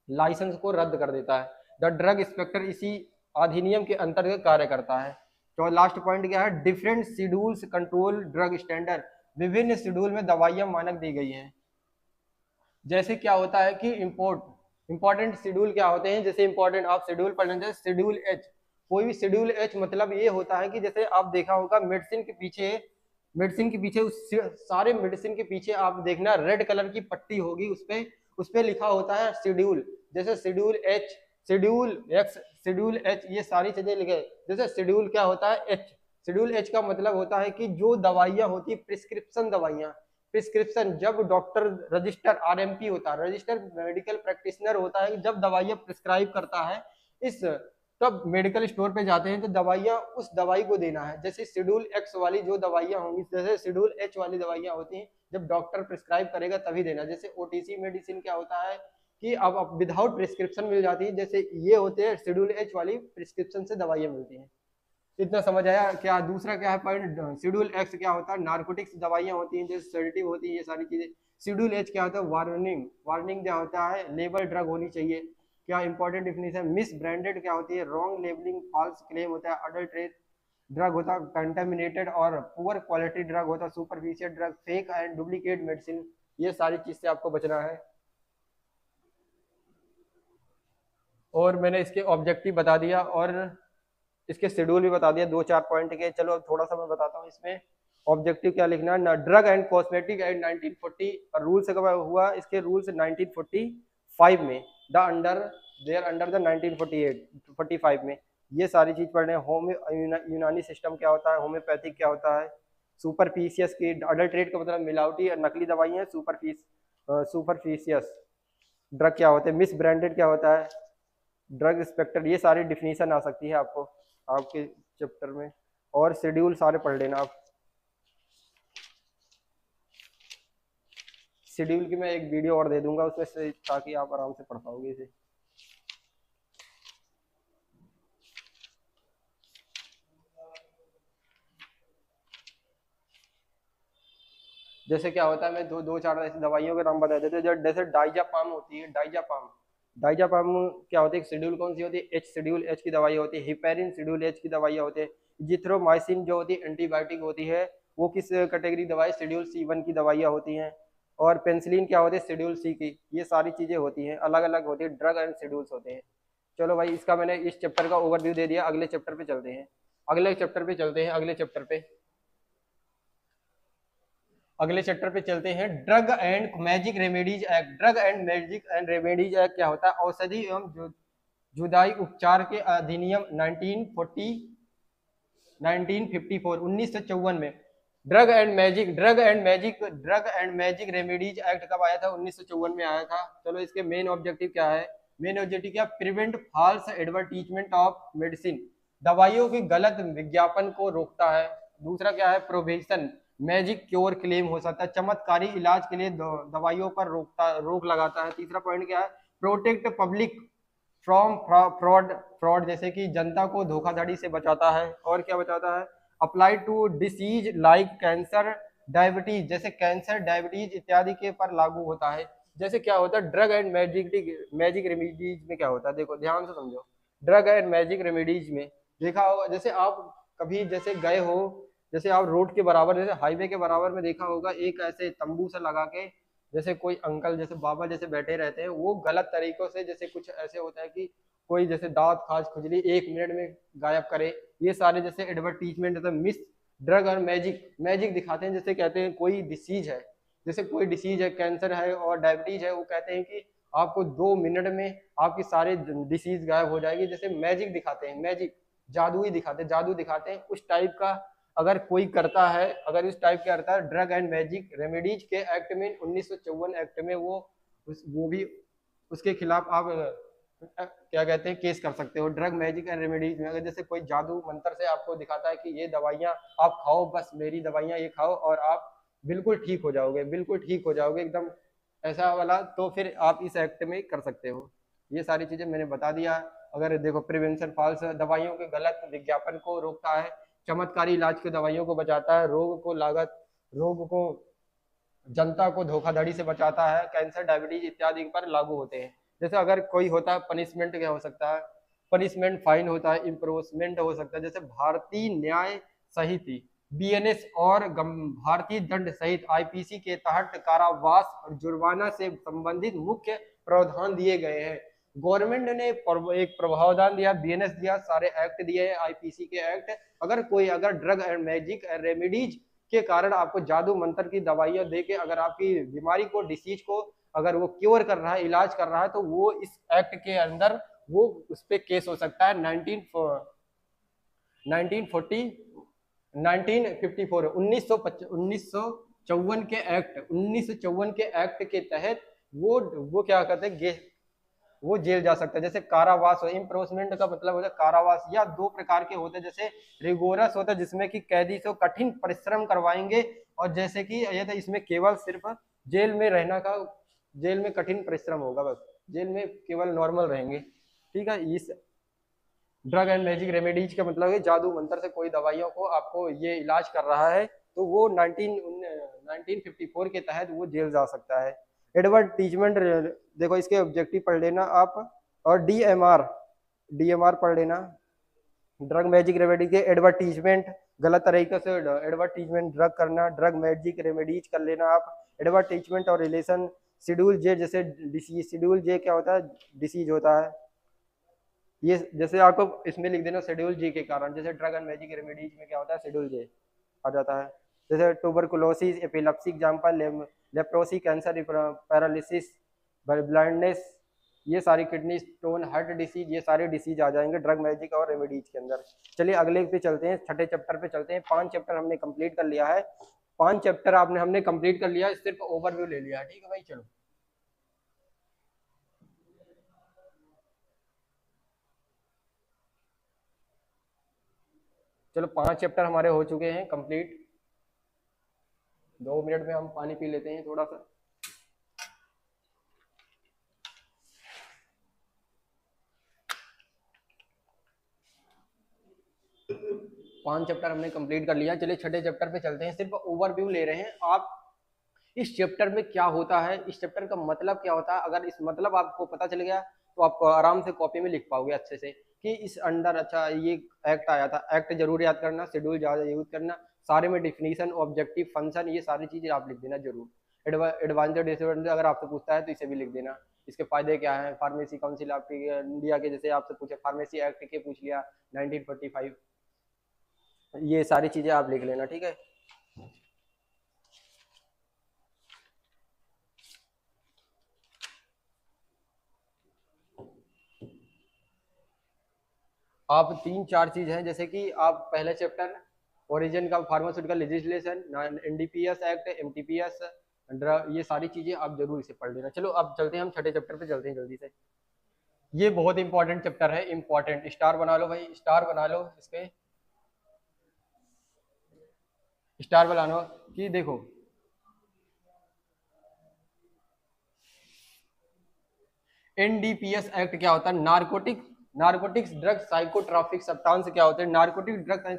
लाइसेंस को रद्द कर देता है। द ड्रग इंस्पेक्टर इसी अधिनियम के अंतर्गत कार्य करता है। तो लास्ट पॉइंट क्या है, different schedules control drug standard, विभिन्न शेड्यूल में दवाइयां मानक दी गई हैं। जैसे क्या होता है कि इंपॉर्टेंट शेड्यूल क्या होते हैं, जैसे इंपॉर्टेंट आप शेड्यूल पढ़ने जैसे शेड्यूल एच, कोई भी शेड्यूल एच मतलब ये होता है कि जैसे आप देखा होगा मेडिसिन के पीछे सारे मेडिसिन के पीछे आप देखना रेड कलर की पट्टी होगी, उस पे लिखा होता है शेड्यूल। जैसे schedule H, schedule x, schedule H, ये सारी चीजें लिखे। जैसे शेड्यूल क्या होता है, एच, शेड्यूल एच का मतलब होता है कि जो दवाइयां होती, प्रिस्क्रिप्शन दवाइयां, प्रिस्क्रिप्शन, जब डॉक्टर रजिस्टर आरएमपी होता है, रजिस्टर मेडिकल प्रैक्टिशनर होता है, जब दवाइयां प्रिस्क्राइब करता है इस, तब मेडिकल स्टोर पे जाते हैं तो दवाइयां उस दवाई को देना है। जैसे शेड्यूल एक्स वाली जो दवाइयां होंगी, जैसे शेड्यूल एच वाली दवाइयां होती हैं, जब डॉक्टर प्रिस्क्राइब करेगा तभी देना। जैसे ओटीसी मेडिसिन क्या होता है कि अब विदाउट प्रिस्क्रिप्शन मिल जाती है, जैसे ये होते हैं शेड्यूल एच वाली, प्रिस्क्रिप्शन से दवाइयां मिलती हैं। इतना समझ आया क्या। दूसरा क्या है पॉइंट, शेड्यूल एक्स क्या होता है, नार्कोटिक्स दवाइयां होती हैं, जैसे सेडेटिव होती है, ये सारी चीजें। शेड्यूल एच क्या होता है, वार्निंग क्या होता है, लेबल ड्रग होनी चाहिए। क्या इंपॉर्टेंट डिफिनेशन, मिस ब्रांडेड क्या होती है, रॉन्ग लेबलिंग, फॉल्स क्लेम होता है, अडल्ट्रेट ड्रग होता है, कंटामिनेटेड और पुअर क्वालिटी ड्रग होता है, superficial drug, fake and duplicate medicine, ये सारी चीज से आपको बचना है। और मैंने इसके ऑब्जेक्टिव बता दिया। और इसके शेड्यूल भी बता दिया 2-4 पॉइंट के। चलो अब थोड़ा सा मैं बताता हूँ इसमें ऑब्जेक्टिव क्या लिखना है। Drug and cosmetic and 1940 rules कब हुआ, इसके रूल्स 1945 में, the under their under the 1948-45 में। ये सारी चीज पढ़ रहे हैं। यूनानी सिस्टम क्या होता है, होम्योपैथिक क्या होता है, सुपरफिशियस की अडल्ट्रेट का मतलब मिलावटी और नकली दवाइयाँ, सुपरफिशियस ड्रग क्या होते हैं, मिस ब्रांडेड क्या होता है, ड्रग इंस्पेक्टर, ये सारी डिफिनीशन आ सकती है आपको आपके चैप्टर में। और शेड्यूल सारे पढ़ लेना आप। शेड्यूल की मैं एक वीडियो और दे दूंगा उसमें से, ताकि आप आराम से पढ़ पाओगे इसे। जैसे क्या होता है, मैं दो चार ऐसी दवाइयों के नाम बता देते हैं। जैसे डाइजापाम होती है, डाइजापाम डाइजापाम क्या होती है, शेड्यूल कौन सी होती है, एच शेड्यूल एच की दवाई होती है। हिपेरिन शेड्यूल एच की दवाइयाँ होती है। जिथ्रोमाइसिन जो होती है एंटीबायोटिक होती है, वो किस कैटेगरी दवाई, शेड्यूल C1 की दवाइयाँ होती हैं। और पेंसिलिन क्या होती है, शेड्यूल C की। ये सारी चीजें होती हैं, अलग अलग होती है, ड्रग एंड शेड्यूल्स होते हैं। चलो भाई, इसका मैंने इस चैप्टर का ओवरव्यू दे दिया। अगले चैप्टर पे चलते हैं, अगले चैप्टर पे चलते हैं, अगले चैप्टर पे अगले चैप्टर पे चलते हैं। Drug and magic remedies act. Drug and magic and remedies act क्या होता है, औषधि एवं जुदाई उपचार के अधिनियम 1954 में। Drug and magic remedies act कब आया था, 1954 में आया था। चलो इसके मेन ऑब्जेक्टिव क्या है, मेन ऑब्जेक्टिव क्या, prevent false advertisement of medicine, दवाइयों के गलत विज्ञापन को रोकता है। दूसरा क्या है, प्रोविजन, मैजिक क्योर क्लेम हो सकता है, चमत्कारी इलाज के लिए दवाइयों पर रोक लगाता है। तीसरा पॉइंट क्या है, प्रोटेक्ट पब्लिक फ्रॉम फ्रॉड, जैसे कि जनता को धोखाधड़ी से बचाता है। और क्या बचाता है, apply to disease like cancer diabetes, जैसे कैंसर डायबिटीज इत्यादि के पर लागू होता है। जैसे क्या होता है, ड्रग एंड मैजिक रेमेडीज में क्या होता है, देखो ध्यान से समझो। ड्रग एंड मैजिक रेमेडीज में देखा होगा, जैसे आप कभी जैसे गए हो, जैसे आप रोड के बराबर, जैसे हाईवे के बराबर में देखा होगा, एक ऐसे तंबू से लगा के जैसे कोई अंकल जैसे बाबा जैसे बैठे रहते हैं, वो गलत तरीकों से, जैसे कुछ ऐसे होता है कि कोई जैसे दांत खाज खुजली 1 मिनट में गायब करे, ये सारे जैसे एडवर्टीजमेंट जैसे मिस ड्रग और मैजिक दिखाते हैं। जैसे कहते हैं कोई डिसीज है, जैसे कोई डिसीज है, कैंसर है और डायबिटीज है, वो कहते हैं कि आपको 2 मिनट में आपकी सारे डिसीज गायब हो जाएगी। जैसे मैजिक दिखाते हैं, मैजिक जादू दिखाते हैं उस टाइप का। अगर कोई करता है, अगर इस टाइप का करता है, ड्रग एंड मैजिक रेमेडीज के एक्ट में 1954 एक्ट में वो भी उसके खिलाफ आप क्या कहते हैं, केस कर सकते हो। ड्रग मैजिक एंड रेमेडीज में अगर जैसे कोई जादू मंत्र से आपको दिखाता है कि ये दवाइयाँ आप खाओ, बस मेरी दवाइयाँ ये खाओ और आप बिल्कुल ठीक हो जाओगे, बिल्कुल ठीक हो जाओगे एकदम, ऐसा वाला, तो फिर आप इस एक्ट में कर सकते हो। ये सारी चीजें मैंने बता दिया। अगर देखो, प्रिवेंशन फॉल्स, दवाइयों के गलत विज्ञापन को रोकता है, चमत्कारी इलाज के दवाइयों को बचाता है, रोग को जनता को धोखाधड़ी से बचाता है, कैंसर डायबिटीज इत्यादि पर लागू होते हैं। जैसे अगर कोई होता है, पनिशमेंट क्या हो सकता है, पनिशमेंट फाइन होता है, इम्प्रोचमेंट हो सकता है। जैसे भारतीय न्याय संहिता BNS और भारतीय दंड संहिता IPC के तहत कारावास और जुर्माना से संबंधित मुख्य प्रावधान दिए गए हैं। गवर्नमेंट ने एक प्रावधान दिया, BNS दिया, सारे एक्ट दिए हैं, IPC के एक्ट। अगर ड्रग एंड मैजिक रेमेडीज के कारण आपको जादू मंत्र की दवाइयां देके अगर आपकी बीमारी को, डिसीज को अगर वो क्योर कर रहा है, इलाज कर रहा है, तो वो इस एक्ट के अंदर वो उस पर केस हो सकता है। 1954 के एक्ट के तहत वो क्या कहते हैं, वो जेल जा सकता है। जैसे कारावास हो, इम्प्रोचमेंट का मतलब होता है कारावास, या 2 प्रकार के होते हैं। जैसे रिगोरस होता है जिसमें कि कैदी से कठिन परिश्रम करवाएंगे, और जैसे कि ये तो इसमें केवल सिर्फ जेल में रहना का, जेल में कठिन परिश्रम होगा, बस जेल में केवल नॉर्मल रहेंगे। ठीक है, इस ड्रग एंड मैजिक रेमेडीज का मतलब है जादू मंत्र से कोई दवाइयों को आपको ये इलाज कर रहा है, तो वो 1954 के तहत वो जेल जा सकता है। एडवर्टीजमेंट, देखो इसके ऑब्जेक्टिव पढ़ लेना आप। और DMR पढ़ लेना, ड्रग मैजिक रेमेडी के एडवर्टीजमेंट, गलत तरीके से एडवर्टीजमेंट ड्रग करना, ड्रग मैजिक रेमेडीज कर लेना आप। एडवर्टीजमेंट और रिलेशन, शेड्यूल J, जैसे डिसीज, शेड्यूल J क्या होता है, डिसीज होता है। ये जैसे आपको इसमें लिख देना शेड्यूल जी के कारण, जैसे ड्रग एंड मैजिक रेमेडीज में क्या होता है, शेड्यूल जे आ जाता है। जैसे tuberculosis, epilepsy example, leprosy, cancer, paralysis, blindness, ये सारी किडनी स्टोन, हार्ट डिसीज, ये सारे डिसीज आ जाएंगे ड्रग मैजिक और रेमेडीज के अंदर। चलिए अगले पे चलते हैं, छठे चैप्टर पे चलते हैं। 5 चैप्टर हमने कंप्लीट कर लिया है, 5 चैप्टर हमने कंप्लीट कर लिया है, सिर्फ ओवरव्यू ले लिया है, ठीक है भाई। चलो चलो 5 चैप्टर हमारे हो चुके हैं कंप्लीट। 2 मिनट में हम पानी पी लेते हैं थोड़ा सा। 5 चैप्टर हमने कंप्लीट कर लिया। चलिए छठे चैप्टर पे चलते हैं, सिर्फ ओवरव्यू ले रहे हैं। आप इस चैप्टर में क्या होता है, इस चैप्टर का मतलब क्या होता है, अगर इस मतलब आपको पता चल गया तो आप आराम से कॉपी में लिख पाओगे अच्छे से कि इस अंडर अच्छा ये एक्ट आया था। एक्ट जरूर याद करना, शेड्यूल ज़्यादा यूज करना, सारे में डिफिनीशन, ऑब्जेक्टिव, फंक्शन, ये सारी चीजें आप लिख देना जरूर। एडवांटेज डिसएडवांटेज अगर आपसे पूछता है तो इसे भी लिख देना। इसके फायदे क्या हैं, फार्मेसी काउंसिल आपकी इंडिया के, जैसे आपसे पूछे फार्मेसी एक्ट के पूछ लिया 1945, ये सारी चीजें आप लिख लेना, ठीक है। आप 3-4 चीज हैं, जैसे कि आप पहले चैप्टर ओरिजिन का फार्मास्यूटिकल लेजिस्लेशन, एनडीपीएस एक्ट, एमटीपीएस, ये सारी चीजें आप जरूर इसे पढ़ लेना। चलो अब चलते हैं, हम छठे चैप्टर पे चलते हैं जल्दी से। ये बहुत इंपॉर्टेंट चैप्टर है, इंपॉर्टेंट, स्टार बना लो भाई, स्टार बना लो इसके, स्टार बना लो कि देखो एनडीपीएस एक्ट क्या होता है, नारकोटिक्स ड्रग साइकोट्रॉपिक सब्सटेंस क्या होते हैं, नारकोटिक ड्रग एंड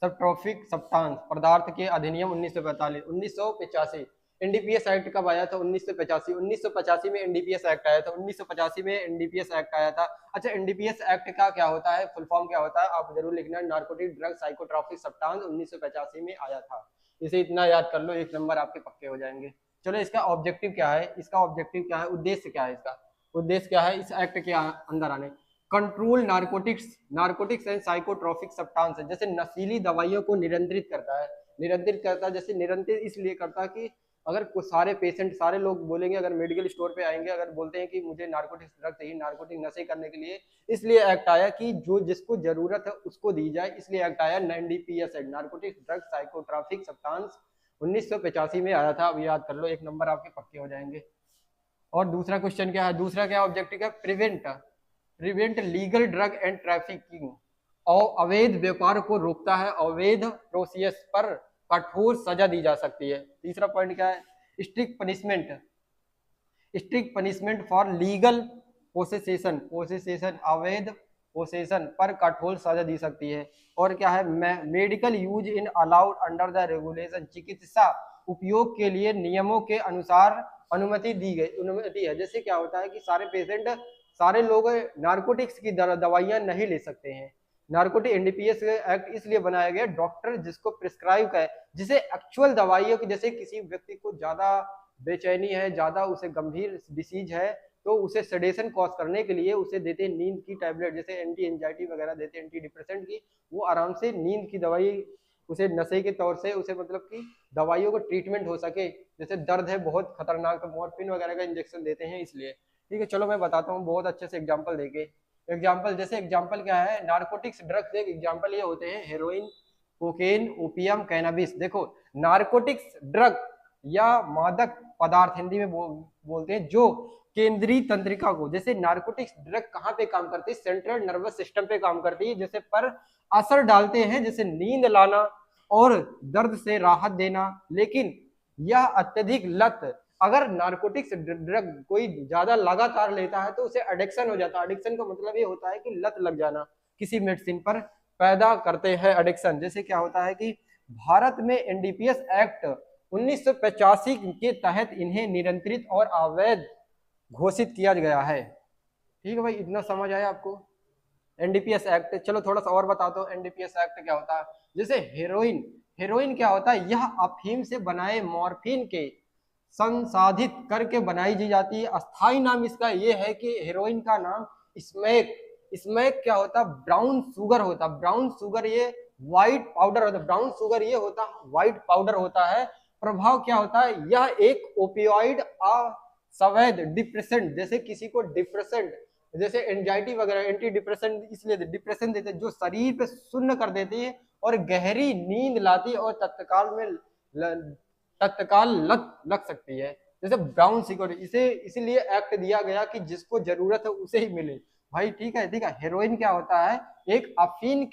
सबट्रॉफिक सब्सटेंस पदार्थ के अधिनियम 1985। एनडीपीएस एक्ट कब आया था, 1985 में एनडीपीएस एक्ट आया था, 1985 में एनडीपीएस एक्ट आया था। अच्छा एनडीपीएस एक्ट का क्या होता है, फुल फॉर्म क्या होता है, आप जरूर लिखना, नारकोटिक ड्रग साइकोट्रॉपिक सब्सटेंस 1985 में आया था। इसे इतना याद कर लो, 1 नंबर आपके पक्के हो जाएंगे। चलो इसका ऑब्जेक्टिव क्या है, इसका ऑब्जेक्टिव क्या है, उद्देश्य क्या है, इसका उद्देश्य क्या है इस एक्ट के अंदर आने, control narcotics and psychotropic substance, जैसे नशीली दवाइयों को नियंत्रित करता है, जैसे नियंत्रित इसलिए करता है कि अगर कुछ सारे पेशेंट, सारे लोग बोलेंगे, अगर मेडिकल स्टोर पे आएंगे, अगर बोलते हैं कि मुझे नारकोटिक्स ड्रग चाहिए, नारकोटिक नशे करने के लिए, इसलिए एक्ट आया कि जो जिसको जरूरत है उसको दी जाए, इसलिए एक्ट आया NDPS act, narcotics drug psychotropic substance 1985 में आया था। अब याद कर लो, 1 नंबर आपके पक्के हो जाएंगे। और दूसरा क्वेश्चन क्या है, दूसरा क्या ऑब्जेक्टिव है, prevent legal drug and trafficking, और अवैध व्यापार को रोकता है, अवैध प्रोसेस पर कठोर सजा दी जा सकती है। तीसरा पॉइंट क्या है, स्ट्रिक्ट पनिशमेंट फॉर लीगल पोसेसेशन, अवैध पोसेशन पर कठोर सजा दी सकती है। और क्या है, medical use in allowed under the regulation, चिकित्सा उपयोग के लिए नियमों के अनुसार अनुमति है। जैसे क्या होता है कि सारे लोग नारकोटिक्स की दवाइयां नहीं ले सकते हैं। नारकोटिक एनडीपीएस एक्ट इसलिए बनाया गया, डॉक्टर जिसको प्रिस्क्राइब करे, जिसे एक्चुअल दवाइयों की, जैसे किसी व्यक्ति को ज्यादा बेचैनी है, ज्यादा उसे गंभीर डिसीज है, तो उसे सेडेशन कॉज करने के लिए उसे देते हैं नींद की टैबलेट, जैसे एंटी एंजाइटी वगैरह देते हैं, एंटी डिप्रेसेंट की, वो आराम से नींद की दवाई उसे नशे के तौर से उसे मतलब कि दवाइयों को ट्रीटमेंट हो सके, जैसे दर्द है बहुत खतरनाक तो मॉर्फिन वगैरह का इंजेक्शन देते हैं, इसलिए। ठीक है, चलो मैं बताता हूँ बहुत अच्छे से एग्जांपल देके। जैसे एग्जांपल क्या है, नारकोटिक्स ड्रग्स एक एग्जांपल ये होते हैं, हेरोइन, कोकेन, ओपियम, कैनाबिस। देखो नारकोटिक्स ड्रग या मादक पदार्थ हिंदी में बोलते हैं, जो केंद्रीय तंत्रिका को, जैसे नारकोटिक्स ड्रग कहाँ पे काम करती है, सेंट्रल नर्वस सिस्टम पे काम करती है, जैसे पर असर डालते हैं, जैसे नींद लाना और दर्द से राहत देना। लेकिन यह अत्यधिक लत, अगर नारकोटिक्स ड्रग कोई ज्यादा लगातार लेता है तो उसे एडिक्शन हो जाता है। एडिक्शन का मतलब ये होता है कि लत लग जाना, किसी मेडिसिन पर पैदा करते हैं एडिक्शन। जैसे क्या होता है कि भारत में एनडीपीएस एक्ट 1985 के तहत इन्हें नियंत्रित और अवैध घोषित किया गया है। ठीक है भाई, इतना समझ आया आपको एनडीपीएस एक्ट। चलो थोड़ा सा और बता दो एनडीपीएस एक्ट क्या होता है। जैसे हेरोइन क्या होता है, यह अफीम से बनाए मॉर्फिन के संसाधित करके बनाई जाती है। अस्थाई नाम इसका ये है कि हेरोइन का नाम स्मैक, स्मैक क्या होता है? ब्राउन शुगर होता, ब्राउन शुगर ये व्हाइट पाउडर होता है, ब्राउन शुगर ये होता व्हाइट पाउडर होता है। प्रभाव क्या होता है? यह एक ओपियोइड अवैध डिप्रेसेंट, जैसे किसी को डिप्रेसेंट जैसे एंजाइटी वगैरह, एंटी डिप्रेसेंट इसलिए डिप्रेशन देते हैं जो शरीर पे सुन्न कर देती है और गहरी नींद लाती है और तत्काल लत लग सकती है। जैसे ब्राउन शुगर, इसे इसीलिए एक्ट दिया गया कि जिसको जरूरत है उसे ही मिले भाई। ठीक है, ठीक है। हेरोइन क्या होता है? एक अफीम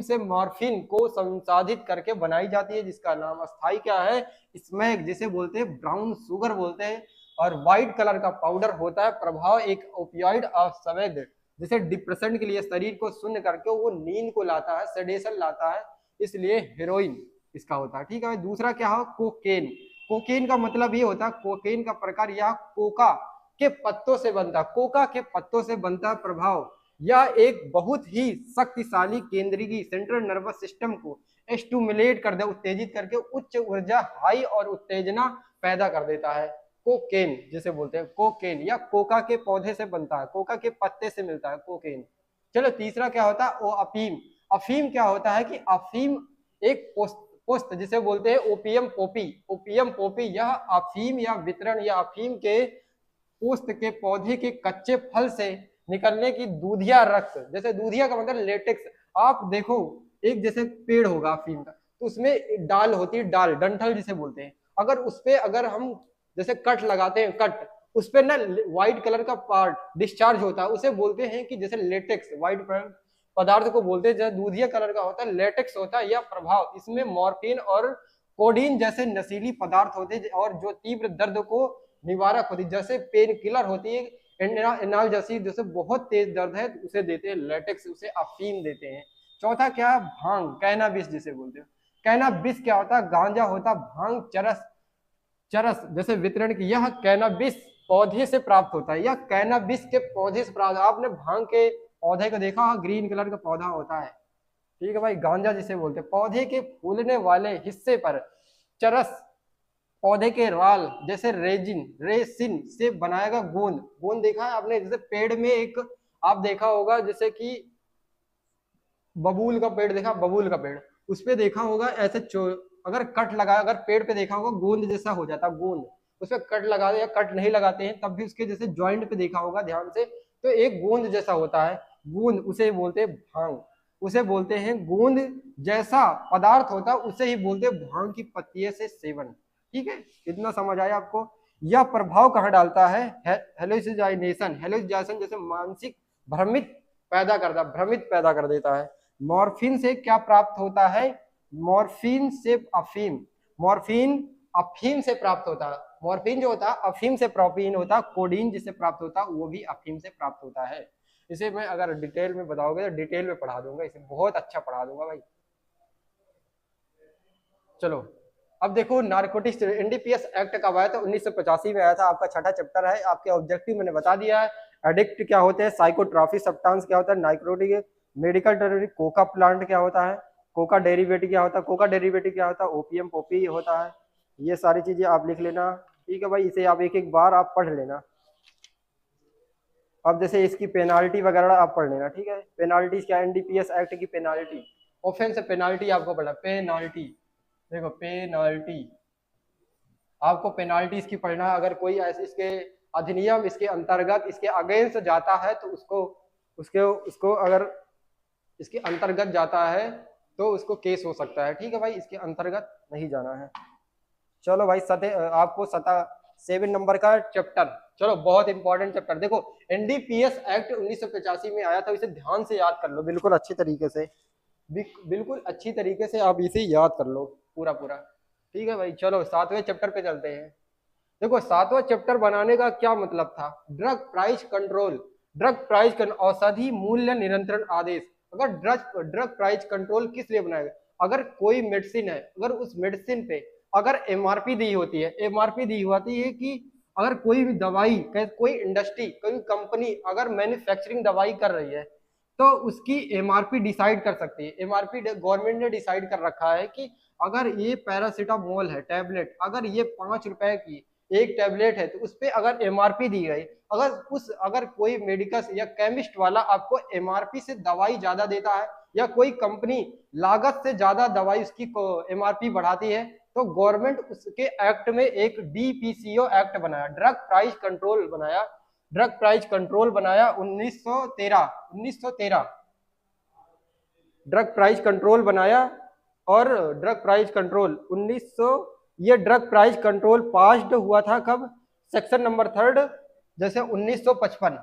से मॉर्फिन को संसाधित करके बनाई जाती है, जिसका नाम अस्थाई क्या है? स्मैक, जिसे बोलते हैं ब्राउन शुगर बोलते हैं, और व्हाइट कलर का पाउडर होता है। प्रभाव एक ओपियोइड अवैध जैसे डिप्रेशन के लिए शरीर को शून्य करके वो नींद को लाता है, सेडेशन लाता है, इसलिए हेरोइन इसका होता है। ठीक है। दूसरा क्या हो? कोकेन। कोकेन का मतलब ये होता है, कोकेन का प्रकार यह कोका के पत्तों से बनता है, कोका के पत्तों से बनता है। प्रभाव यह एक बहुत ही शक्तिशाली केंद्रीय सेंट्रल नर्वस सिस्टम को स्टिमुलेट कर दे, उत्तेजित करके उच्च ऊर्जा हाई और उत्तेजना पैदा कर देता है। कोकेन जिसे बोलते हैं, कोकेन या कोका के पौधे से बनता है, कोका के पत्ते से मिलता है कोकेन। चलो तीसरा क्या होता है? ओ अफीम। अफीम क्या होता है कि अफीम एक पुष्प जिसे बोलते हैं ओपियम पोपी, ओपियम पोपी, यह अफीम या वितरण या अफीम के पुष्प के पौधे के कच्चे फल से निकलने की दूधिया रस, जैसे दूधिया का मतलब लेटेक्स। आप देखो एक जैसे पेड़ होगा अफीम का, तो उसमें डाल होती है, डाल डंठल जिसे बोलते हैं, अगर उसपे अगर हम जैसे कट लगाते हैं, कट उस पे ना व्हाइट कलर का पार्ट डिस्चार्ज होता है, उसे बोलते हैं कि जैसे लेटेक्स, व्हाइट पदार्थ को बोलते हैं, जैसे दूधिया कलर का होता है लेटेक्स होता है। यह प्रभाव इसमें मॉर्फिन और कोडीन जैसे नशीली पदार्थ होते हैं और जो तीव्र दर्द को निवारक होती है, जैसे पेन किलर होती है, एनाल्जेसिक जैसे बहुत तेज दर्द है उसे देते हैं लेटेक्स, उसे अफीम देते हैं। चौथा क्या? भांग, कैनाबिस जिसे बोलते हैं। कैनाबिस क्या होता है? गांजा होता, भांग चरस, चरस जैसे वितरण की, यह कैनाबिस पौधे से प्राप्त होता है, यह कैनाबिस के पौधे से प्राप्त। आपने भांग के पौधे को देखा, ग्रीन कलर का पौधा होता है। ठीक है भाई। गांजा जिसे बोलते हैं, पौधे के फूलने वाले हिस्से पर चरस, पौधे के राल जैसे रेसिन से बनाएगा गोंद। गोंद देखा है आपने? जैसे पेड़ में एक आप देखा होगा, जैसे कि बबूल का पेड़ देखा, बबूल का पेड़, उस पे देखा होगा ऐसे अगर कट लगा, अगर पेड़ पे देखा होगा गोंद जैसा हो जाता, गोंद, उस पर कट लगा दे या कट नहीं लगाते हैं तब भी उसके जैसे ज्वाइंट पे देखा होगा ध्यान से, तो एक गोंद जैसा होता है, गोंद, उसे बोलते हैं भांग, उसे बोलते हैं गोंद जैसा पदार्थ होता है, उसे ही बोलते हैं भांग की पत्तियों से सेवन। ठीक है, इतना समझ आया आपको? यह प्रभाव कहाँ डालता है? हेलोसिजाइनेशन, हेलोसिजाइनेशन जैसे मानसिक भ्रमित पैदा करता, भ्रमित पैदा कर देता है। मॉर्फिन से क्या प्राप्त होता है? मॉर्फिन से अफीम, मॉर्फिन अफीम से प्राप्त होता है, मॉर्फिन जो होता है अफीम से प्रोपीन होता है, कोडीन जिसे प्राप्त होता है वो भी अफीम से प्राप्त होता है। इसे मैं अगर डिटेल में बताओगे तो डिटेल में पढ़ा दूंगा, इसे बहुत अच्छा पढ़ा दूंगा भाई। चलो अब देखो नारकोटिक्स, एनडीपीएस एक्ट कब आया था? 1985 में आया था। आपका छठा चैप्टर है, आपके ऑब्जेक्टिव मैंने बता दिया है। एडिक्ट क्या होते हैं, साइकोट्रॉफिक सब्सटेंस क्या होता है, नाइकोटिक, मेडिकल टेररिस्ट, कोका प्लांट क्या होता है, कोका डेरिवेटिव क्या होता है, कोका डेरिवेटिव क्या होता है, ओपीएम पोपी होता है। ये सारी चीजें आप लिख लेना। ठीक है भाई, इसे आप एक एक बार आप पढ़ लेना। अब जैसे इसकी पेनाल्टी वगैरह आप पढ़ लेना। ठीक है, पेनाल्टी क्या, एनडीपीएस एक्ट की पेनाल्टी, ऑफेंस पेनाल्टी आपको पढ़ना, पेनाल्टी, देखो पेनाल्टी, आपको पेनाल्टी इसकी पढ़ना। अगर कोई ऐसे इसके अधिनियम इसके अंतर्गत इसके अगेंस्ट जाता है तो उसको अगर इसके अंतर्गत जाता है तो उसको केस हो सकता है। ठीक है भाई, इसके अंतर्गत नहीं जाना है। चलो भाई, आपको 7 नंबर का चैप्टर, चलो बहुत इंपॉर्टेंट चैप्टर। देखो एनडीपीएस एक्ट 1985 में आया था, इसे ध्यान से याद कर लो, बिल्कुल अच्छी तरीके से, बिल्कुल अच्छी तरीके से आप इसे याद कर लो पूरा पूरा। ठीक है भाई, चलो 7वें चैप्टर पे चलते हैं। देखो 7वां चैप्टर बनाने का क्या मतलब था? Drug price control, drug price औषधि मूल्य नियंत्रण आदेश। अगर ड्रग प्राइस कंट्रोल किस लिए बनाएगा? अगर कोई मेडिसिन है, अगर उस मेडिसिन पे अगर एमआरपी दी होती है, एमआरपी दी होती है कि अगर कोई भी दवाई, कोई इंडस्ट्री, कोई कंपनी अगर मैन्युफैक्चरिंग दवाई कर रही है तो उसकी एमआरपी डिसाइड कर सकती है। एमआरपी गवर्नमेंट ने डिसाइड कर रखा है कि अगर ये पैरासीटामोल है टैबलेट, अगर ये 5 रुपए की एक टैबलेट है तो उस पर अगर एमआरपी दी गई, अगर कोई मेडिकल या केमिस्ट वाला आपको एमआरपी से दवाई ज्यादा देता है या कोई कंपनी लागत से ज्यादा दवाई उसकी एमआरपी बढ़ाती है, तो गवर्नमेंट उसके एक्ट में एक डीपीसीओ एक्ट बनाया, ड्रग प्राइस कंट्रोल बनाया 1913 ड्रग प्राइस कंट्रोल बनाया। और ड्रग प्राइस कंट्रोल 1900, ये ड्रग प्राइस कंट्रोल पास्ड हुआ था कब? सेक्शन नंबर 3 जैसे 1955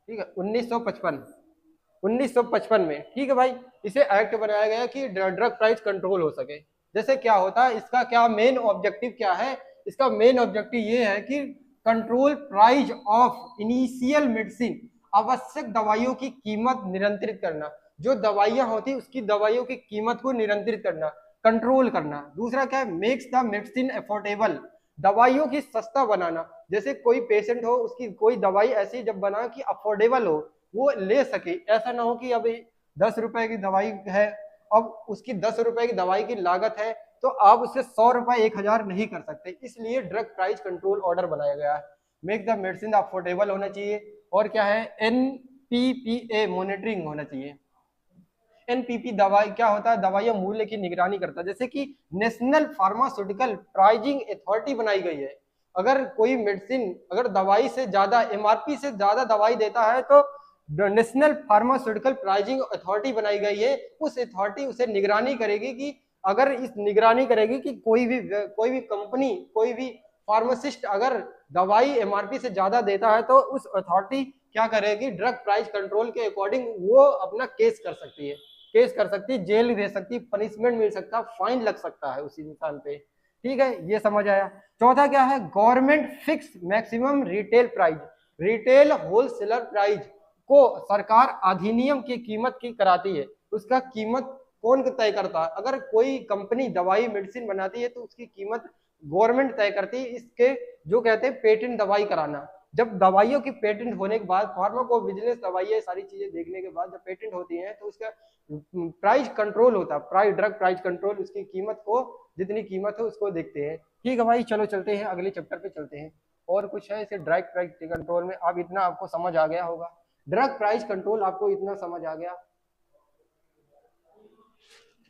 ठीक है, 1955 में, ठीक है भाई, इसे एक्ट बनाया गया कि ड्रग प्राइस कंट्रोल हो सके। जैसे क्या होता है, इसका क्या मेन ऑब्जेक्टिव क्या है? इसका मेन ऑब्जेक्टिव ये है कि control price of initial medicine, आवश्यक दवाइयों की कीमत नियंत्रित करना, जो दवाइयां होती उसकी दवाइयों की कीमत को नियंत्रित करना, कंट्रोल करना। दूसरा क्या है? मेक्स द मेडिसिन अफोर्डेबल, दवाइयों की सस्ता बनाना। जैसे कोई पेशेंट हो, उसकी कोई दवाई ऐसी जब बना कि अफोर्डेबल हो, वो ले सके। ऐसा ना हो कि अभी 10 रुपए की दवाई है, अब उसकी 10 रुपए की दवाई की लागत है तो आप उससे 100 रुपए 1000 नहीं कर सकते, इसलिए ड्रग प्राइस कंट्रोल ऑर्डर बनाया गया है। मेक द मेडिसिन अफोर्डेबल होना चाहिए। और क्या है? एनपीपीए मॉनिटरिंग होना चाहिए। एनपीपी दवाई क्या होता है? दवाइयां मूल्य की निगरानी करता है। जैसे कि नेशनल फार्मास्यूटिकल प्राइजिंग अथॉरिटी बनाई गई है। अगर कोई मेडिसिन अगर दवाई से ज्यादा एमआरपी से ज्यादा दवाई देता है तो नेशनल फार्मास्यूटिकल प्राइजिंग अथॉरिटी बनाई गई है। उस अथॉरिटी उसे निगरानी करेगी कि अगर इस निगरानी करेगी कि कोई भी कंपनी, कोई भी फार्मासिस्ट अगर दवाई एमआरपी से ज्यादा देता है तो उस अथॉरिटी क्या करेगी? ड्रग प्राइस कंट्रोल के अकॉर्डिंग वो अपना केस कर सकती है, जेल दे सकती है, पनिशमेंट मिल सकता है, फाइन लग सकता है उसी इंसान पे। ठीक है, ये समझ आया। चौथा क्या है? Government fix maximum retail price, retail wholesaler price को सरकार अधिनियम की कीमत की कराती है। उसका कीमत कौन तय करता है? अगर कोई कंपनी दवाई मेडिसिन बनाती है तो उसकी कीमत गवर्नमेंट तय करती है। इसके जो कहते हैं पेटेंट दवाई कराना, जब दवाइयों की पेटेंट होने के बाद, फार्माकोविजिलेंस दवाइयां सारी चीजें देखने के बाद जब पेटेंट होती हैं तो उसका प्राइस कंट्रोल होता है, ड्रग प्राइस कंट्रोल उसकी कीमत को, जितनी कीमत हो उसको देखते हैं। ठीक है भाई, चलो चलते हैं अगले चैप्टर पे चलते हैं। और कुछ है इसे ड्रग प्राइस कंट्रोल में? अब इतना आपको समझ आ गया होगा, ड्रग प्राइस कंट्रोल आपको इतना समझ आ गया।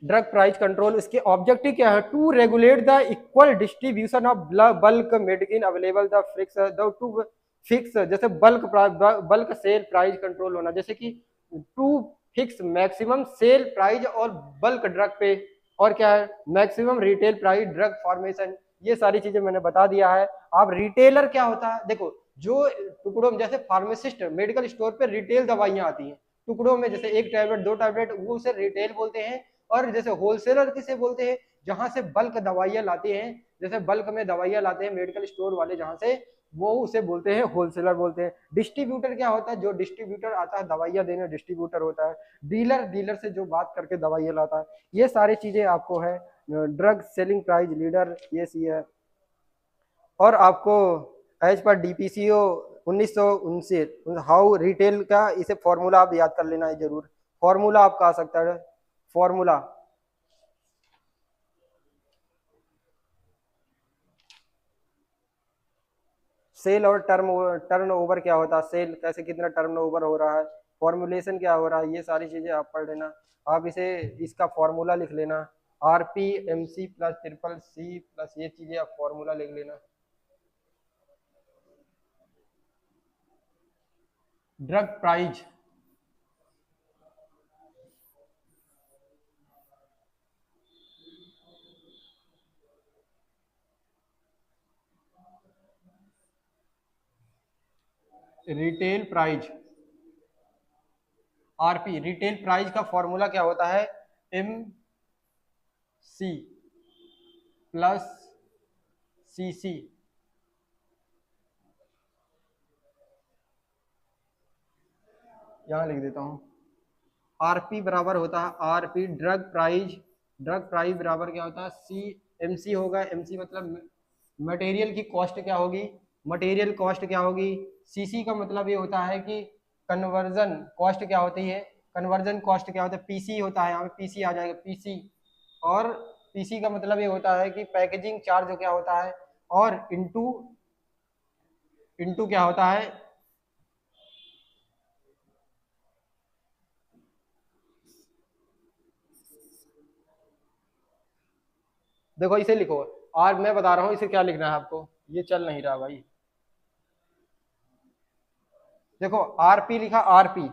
ड्रग प्राइस कंट्रोल इसके ऑब्जेक्टिव क्या है? To regulate the equal distribution of bulk medicine available, the fix जैसे बल्क सेल प्राइस कंट्रोल होना, जैसे कि to fix maximum sale price और बल्क ड्रग पे, और क्या है? Maximum retail price drug formation. ये सारी चीजें मैंने बता दिया है। आप रिटेलर क्या होता है? देखो, जो टुकड़ों में, जैसे फार्मासिस्ट मेडिकल स्टोर पे रिटेल दवाइयां आती हैं टुकड़ों में, जैसे 1 टैबलेट 2 टैबलेट, वो उसे रिटेल बोलते हैं। और जैसे होलसेलर किसे बोलते हैं? जहां से बल्क दवाइयां लाते हैं, जैसे बल्क में दवाइयां लाते हैं मेडिकल स्टोर वाले जहां से, वो उसे बोलते हैं होलसेलर बोलते हैं। डिस्ट्रीब्यूटर क्या होता है? जो डिस्ट्रीब्यूटर आता है दवाइयां देने, डिस्ट्रीब्यूटर होता है। डीलर से जो बात करके दवाइयां लाता है। ये सारी चीजें आपको है। ड्रग सेलिंग प्राइस लीडर, ये सी है। और आपको as per DPCO 1979 how retail का, इसे फॉर्मूला आप याद कर लेना है जरूर। फॉर्मूला आपका आ सकता है, फॉर्मूला सेल और टर्न ओवर क्या होता है? सेल कैसे, कितना टर्न ओवर हो रहा है, फॉर्मुलेशन क्या हो रहा है, ये सारी चीजें आप पढ़ लेना। आप इसका फॉर्मूला लिख लेना, RP MC plus triple C plus, ये चीजें आप फॉर्मूला लिख लेना। Drug price retail price, RP retail price का फॉर्मूला क्या होता है? M C plus C C. यहां लिख देता हूं, आरपी बराबर होता है, आरपी ड्रग प्राइस बराबर क्या होता है? सी एमसी होगा। एमसी मतलब मटेरियल की कॉस्ट क्या होगी, मटेरियल कॉस्ट क्या होगी। सीसी का मतलब ये होता है कि कन्वर्जन कॉस्ट क्या होती है, कन्वर्जन कॉस्ट क्या होता है? पीसी होता है, यहाँ पे पीसी आ जाएगा, पीसी। और पीसी का मतलब ये होता है कि पैकेजिंग चार्ज क्या होता है, और इनटू इनटू क्या होता है, देखो इसे लिखो, और मैं बता रहा हूँ इसे क्या लिखना है आपको, ये चल नहीं रहा भाई। देखो आरपी लिखा, आरपी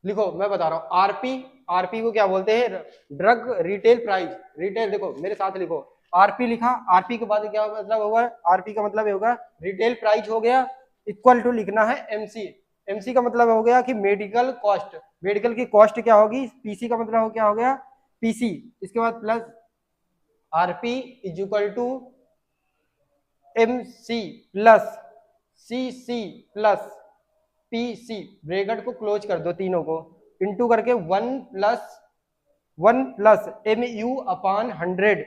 लिखो, मैं बता रहा हूँ आरपी, आरपी को क्या बोलते हैं, ड्रग रिटेल प्राइस, रिटेल, देखो मेरे साथ लिखो, आरपी लिखा, आरपी के बाद क्या मतलब होगा, आरपी का मतलब होगा रिटेल प्राइस हो गया, इक्वल टू लिखना है एमसी, एमसी का मतलब हो गया कि मेडिकल कॉस्ट, मेडिकल की कॉस्ट क्या होगी, पीसी का मतलब क्या हो गया, पीसी, इसके बाद plus RP is equal to MC plus CC plus PC, bracket को क्लोज कर दो तीनों को, इंटू करके one plus M U upon 100,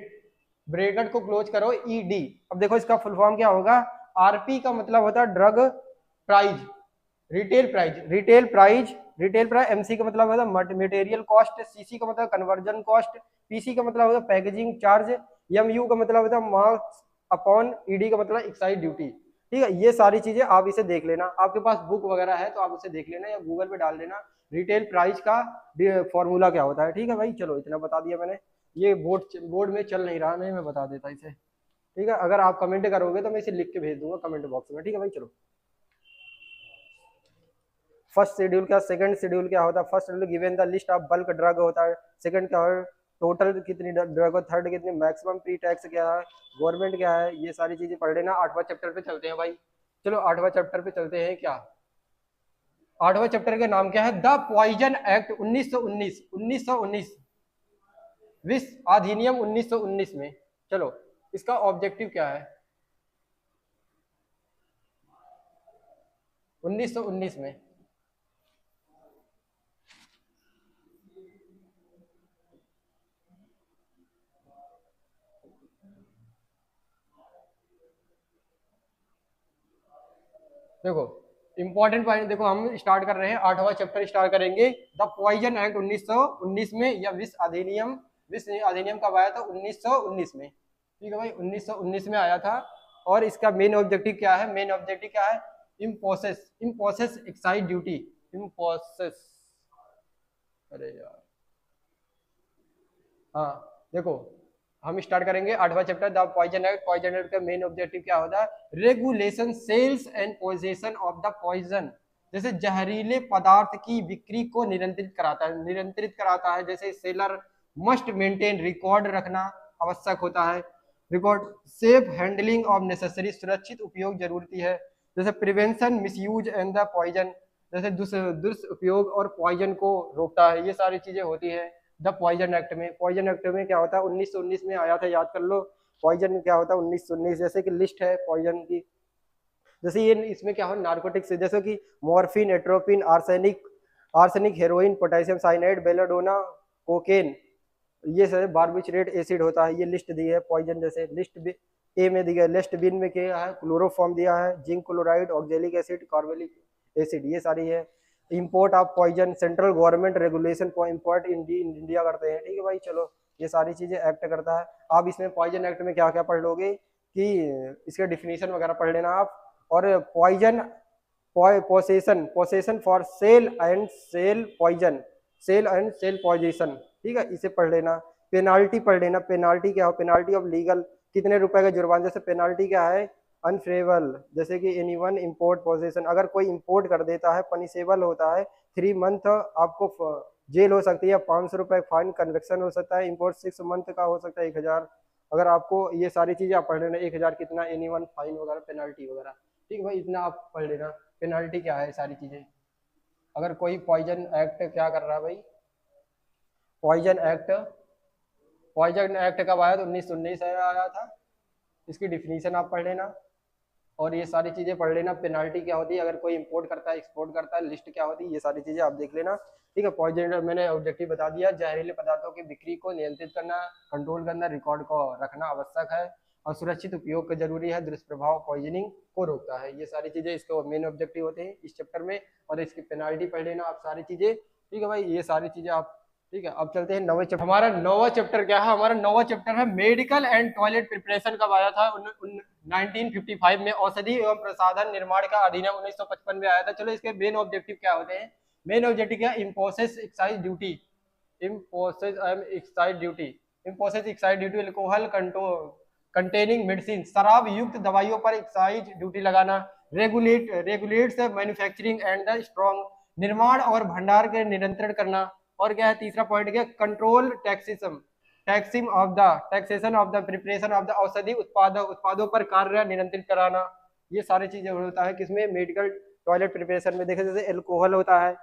bracket को क्लोज करो ईडी। अब देखो इसका फुल फॉर्म क्या होगा, आरपी का मतलब होता है drug price, retail price, retail price, retail price, MC का मतलब होता है मटेरियल कॉस्ट, सीसी का मतलब कन्वर्जन कॉस्ट, पीसी का मतलब होता है पैकेजिंग चार्ज, एमयू का मतलब होता है मार्क्स अपॉन ईडी का मतलब एक्साइज ड्यूटी। ठीक है, ये सारी चीजें आप इसे देख लेना, आपके पास बुक वगैरह है तो आप उसे देख लेना या गूगल पे डाल देना रिटेल प्राइस का फॉर्मूला क्या होता है। ठीक है भाई, चलो इतना बता दिया मैंने, ये बोर्ड में चल नहीं रहा, नहीं मैं बता देता इसे। ठीक है, अगर आप कमेंट करोगे तो मैं इसे लिख के भेज दूंगा कमेंट बॉक्स में। ठीक है भाई, चलो फर्स्ट शेड्यूल क्या, सेकंड शेड्यूल क्या होता है, first schedule given the list of bulk drug होता है, सेकंड क्या है टोटल कितनी ड्रग, थर्ड कितनी मैक्सिमम प्री टैक्स क्या है, गवर्नमेंट क्या है, ये सारी चीजें पढ़ लेना। आठवां चैप्टर पे चलते हैं भाई, चलो आठवां चैप्टर पे चलते हैं। क्या आठवां चैप्टर का नाम क्या है, द पॉइजन एक्ट 1919, 1919 विश्व अधिनियम 1919 में, चलो इसका ऑब्जेक्टिव क्या है 1919 में, देखो इंपॉर्टेंट पॉइंट, देखो हम स्टार्ट कर रहे हैं आठवां चैप्टर स्टार्ट करेंगे, द पॉइजन एक्ट 1919 में, या विश्व अधिनियम कब आया था 1919 में। ठीक है भाई, 1919 में आया था, और इसका मेन ऑब्जेक्टिव क्या है, मेन ऑब्जेक्टिव क्या है, इम्पोसेस एक्साइज ड्यूटी, इम्पोसेस, अरे यार, हाँ देखो हम स्टार्ट करेंगे आठवां chapter the poison act. Poison act का मेन ऑब्जेक्टिव क्या होता है, regulation sales and possession of the poison, जैसे जहरीले पदार्थ की बिक्री को नियंत्रित कराता है, नियंत्रित कराता है, जैसे सेलर मस्ट मेंटेन रिकॉर्ड रखना आवश्यक होता है, record safe handling of necessary, सुरक्षित उपयोग जरूरती है, जैसे prevention misuse and the poison, जैसे दुष्उपयोग और पॉइजन को रोकता है, ये सारी चीजें होती है द पॉइजन एक्ट में। पॉइजन एक्ट में क्या होता है 1919 में आया था, याद कर लो पॉइजन क्या होता है 1919, जैसे कि लिस्ट है पॉइजन की, जैसे ये इसमें क्या हो नार्कोटिक्स, जैसे कि morphine, atropine, arsenic, arsenic, heroin, potassium cyanide, belladonna, cocaine, ये सब बारबिचरेट एसिड होता है, ये लिस्ट दी है पॉइजन। जैसे लिस्ट ए में दिया, लिस्ट बिन में क्या है क्लोरोफॉर्म दिया है, zinc chloride, oxalic acid, carbolic acid, ये सारी है। Import of poison, central government regulation for import India करते हैं। ठीक है भाई, चलो ये सारी चीजें एक्ट करता है। आप इसमें पॉइजन एक्ट में क्या क्या पढ़ लोगे कि इसके डिफिनीशन वगैरह पढ़ लेना आप, और poison possession, possession for sale and sale poison, sale and sale possession, ठीक है इसे पढ़ लेना। पेनाल्टी पढ़ लेना, पेनाल्टी क्या हो, पेनाल्टी ऑफ लीगल, कितने रुपए का जुर्माना, जैसे पेनाल्टी क्या है अनफेरेबल, जैसे कि एनीवन इंपोर्ट पोजेशन, अगर कोई इंपोर्ट कर देता है पनिशेबल होता है 3 मंथ आपको जेल हो सकती है, 500 रुपए फाइन, कन्वेक्शन हो सकता है, इंपोर्ट 6 मंथ का हो सकता है 1000, अगर आपको ये सारी चीजें आप पढ़ लेना, 1000 कितना एनीवन फाइन वगैरह पेनाल्टी वगैरह। ठीक है भाई, इतना आप पढ़ लेना पेनाल्टी क्या है सारी चीजें। अगर कोई पॉइजन एक्ट क्या कर रहा है भाई, पॉइजन एक्ट, पॉइजन एक्ट कब आया था 1919 में आया था, इसकी डिफिनीशन आप पढ़ लेना, और ये सारी चीजें पढ़ लेना, पेनाल्टी क्या होती है अगर कोई इंपोर्ट करता है एक्सपोर्ट करता है, लिस्ट क्या होती है, ये सारी चीजें आप देख लेना। ठीक है, पॉइजन मैंने ऑब्जेक्टिव बता दिया, जहरीले पदार्थों की बिक्री को नियंत्रित करना, कंट्रोल करना, रिकॉर्ड को रखना आवश्यक है, और सुरक्षित उपयोग का जरूरी है, दुष्प्रभाव पॉइजनिंग को रोकता है, ये सारी चीजें इसके मेन ऑब्जेक्टिव होते हैं इस चैप्टर में, और इसकी पेनाल्टी पढ़ लेना आप सारी चीजें। ठीक है भाई, ये सारी चीजें आप ठीक है, अब चलते हैं नौवें चैप्टर। हमारा नौवां चैप्टर क्या है? हमारा नौवां चैप्टर है मेडिकल एंड टॉयलेट प्रिपरेशन। कब आया था? 1955 में। औषधि एवं प्रसाधन निर्माण का अधिनियम 1955 में आया था। चलो इसके मेन ऑब्जेक्टिव क्या होते हैं? मेन ऑब्जेक्टिव क्या? Imposes excise duty, imposes excise duty, imposes excise duty, alcohol control containing medicine, शराब युक्त दवाइयों पर एक्साइज ड्यूटी लगाना, regulates manufacturing and the storage, निर्माण और भंडार के नियंत्रण करना। और क्या है तीसरा पॉइंट? क्या? Control taxation of the preparation of the औषधि उत्पादों पर कार्य नियंत्रित कराना। ये सारी चीजें होता है किसमें? मेडिकल टॉयलेट प्रिपरेशन में। देखे जैसे एल्कोहल होता है,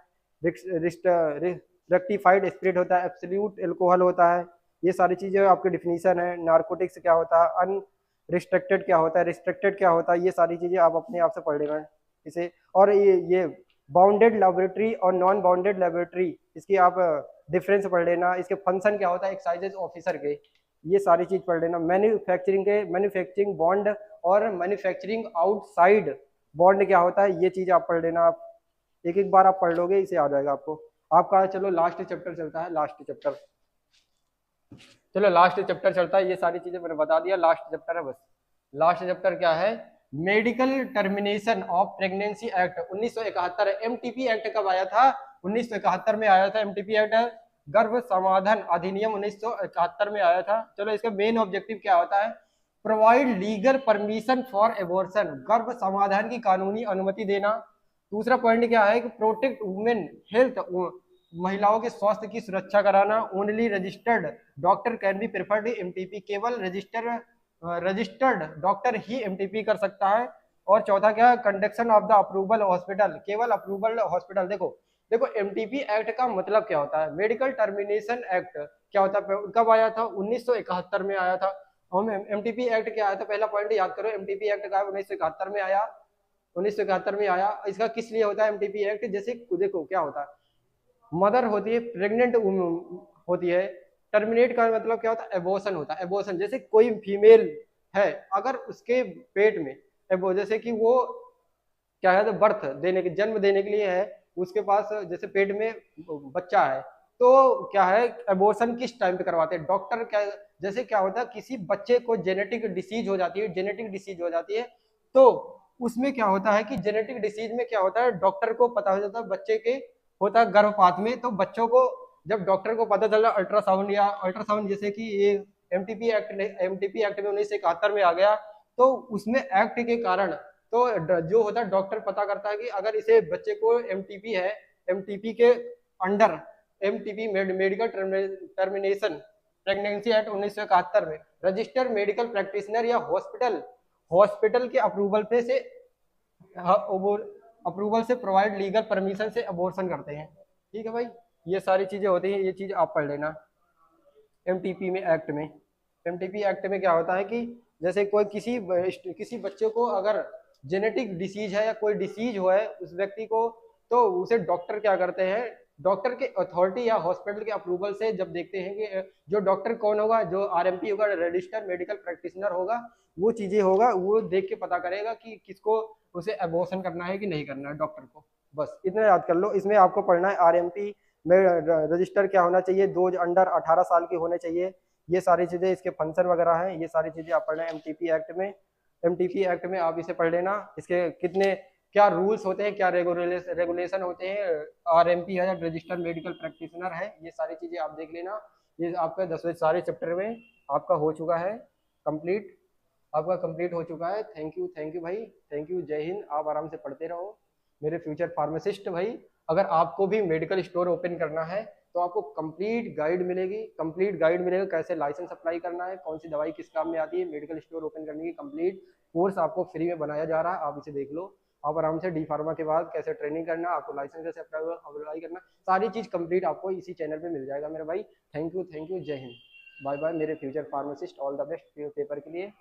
रेक्टिफाइड स्पिरिट होता है, एब्सोल्यूट एल्कोहल होता है। ये सारी चीजें आपकी डिफिनीशन है। नार्कोटिक्स क्या होता है, अनरिस्ट्रिक्टेड क्या होता है, रिस्ट्रिक्टेड क्या होता है, ये सारी चीजें आप अपने आप से पढ़ लेना इसे। और ये बाउंडेड लेबोरेटरी और नॉन बाउंडेड लेबोरेटरी, इसकी आप डिफरेंस पढ़ लेना। इसके फंक्शन क्या होता है एक्साइजेज ऑफिसर के, ये सारी चीज पढ़ लेना। मैन्युफैक्चरिंग बॉन्ड और मैन्युफैक्चरिंग आउटसाइड बॉन्ड क्या होता है, ये चीज आप पढ़ लेना। आप एक एक बार आप पढ़ लोगे, इसे आ जाएगा आपको। आपका चलो लास्ट चैप्टर चलता है, लास्ट चैप्टर। चलो लास्ट चैप्टर चलता है, ये सारी चीजें मैंने बता दिया, लास्ट चैप्टर है बस। लास्ट चैप्टर क्या है? Medical termination of pregnancy act 1971। MTP act कब आया था? 1971 में आया था एमटीपी एक्ट। गर्भ समाधान अधिनियम 1971 में आया था। चलो इसका मेन ऑब्जेक्टिव क्या होता है? Provide legal permission for abortion, गर्भ समाधान की कानूनी अनुमति देना। दूसरा पॉइंट क्या है कि प्रोटेक्ट वुमेन हेल्थ, महिलाओं के स्वास्थ्य की सुरक्षा कराना। Only registered doctor can be preferred MTP, केवल रजिस्टर्ड डॉक्टर ही एमटीपी कर सकता है। और चौथा क्या है? Conduction of the approval hospital, केवल अप्रूवल हॉस्पिटल। देखो एमटीपी एक्ट का मतलब क्या होता है? मेडिकल टर्मिनेशन एक्ट क्या होता है? कब आया था? 1971 में आया था। हम एमटीपी एक्ट क्या आया था? पहला पॉइंट याद करो, एमटीपी एक्ट का 1971 में आया, 1971 में आया। इसका किस लिए होता है एमटीपी एक्ट? जैसे देखो क्या होता है, मदर होती है, प्रेग्नेंट होती है, टर्मिनेट का मतलब क्या होता है? एबॉर्शन होता है। एबॉर्शन जैसे कोई फीमेल है, अगर उसके पेट में जैसे कि वो क्या है, तो बर्थ देने के, जन्म देने के लिए है, उसके पास जैसे पेट में बच्चा है, तो क्या है, एबॉर्शन किस टाइम पे करवाते हैं डॉक्टर? क्या जैसे क्या होता है, किसी बच्चे को जेनेटिक डिसीज हो जाती है, जेनेटिक डिसीज हो जाती है, तो उसमें क्या होता है कि जेनेटिक डिसीज में क्या होता है, डॉक्टर को पता हो जाता है बच्चे के होता है गर्भपात में, तो बच्चों को जब डॉक्टर को पता चला अल्ट्रासाउंड, या अल्ट्रासाउंड जैसे कि ये एमटीपी एक्ट में 1971 में आ गया, तो उसमें एक्ट के कारण तो जो होता है डॉक्टर पता करता है कि अगर इसे बच्चे को एमटीपी है, एमटीपी के under, MTP medical termination pregnancy act 1971 में रजिस्टर्ड मेडिकल प्रैक्टिशनर या हॉस्पिटल के अप्रूवल से प्रोवाइड लीगल परमिशन से अबॉर्शन करते हैं। ठीक है भाई, ये सारी चीजें होती हैं, ये चीज आप पढ़ लेना। एमटीपी में एक्ट में, एमटीपी एक्ट में क्या होता है कि जैसे कोई किसी बच्चे को अगर जेनेटिक डिसीज है या कोई डिसीज हुआ है उस व्यक्ति को, तो उसे डॉक्टर क्या करते हैं, डॉक्टर के अथॉरिटी या हॉस्पिटल के अप्रूवल से जब देखते हैं कि जो डॉक्टर कौन होगा, जो आरएमपी होगा, रजिस्टर्ड मेडिकल प्रैक्टिशनर होगा, वो चीजें होगा, वो देख के पता करेगा कि किसको उसे एबॉर्शन करना है कि नहीं करना है डॉक्टर को। बस इतना याद कर लो। इसमें आपको पढ़ना है आरएमपी में रजिस्टर क्या होना चाहिए, डोज अंडर 18 साल के होने चाहिए, ये सारी चीजें, इसके फंक्शन वगैरह हैं, ये सारी चीजें आप पढ़ना है एमटीपी एक्ट में। एमटीपी एक्ट में आप इसे पढ़ लेना, इसके कितने क्या रूल्स होते हैं, क्या रेगुलेशन होते हैं, आरएमपी है, रजिस्टर्ड मेडिकल प्रैक्टिशनर है, ये सारी चीजें आप देख लेना। ये आपका 10वें सारे चैप्टर में आपका हो चुका है कंप्लीट, आपका कंप्लीट हो चुका है। थैंक यू भाई, थैंक यू, जय हिंद। आप आराम से पढ़ते रहो मेरे फ्यूचर फार्मासिस्ट भाई। अगर आपको भी मेडिकल स्टोर ओपन करना है तो आपको कंप्लीट गाइड मिलेगी, कंप्लीट गाइड मिलेगा कैसे लाइसेंस अप्लाई करना है, कौन सी दवाई किस काम में आती है, मेडिकल स्टोर ओपन करने की कंप्लीट कोर्स आपको फ्री में बनाया जा रहा है, आप इसे देख लो। आप आराम से डी फार्मा के बाद कैसे ट्रेनिंग करना, आपको लाइसेंस कैसे अप्लाई करना, सारी चीज कंप्लीट आपको इसी चैनल पे मिल जाएगा मेरे भाई। थैंक यू, जय हिंद, बाय बाय मेरे future pharmacist, all the best paper के लिए।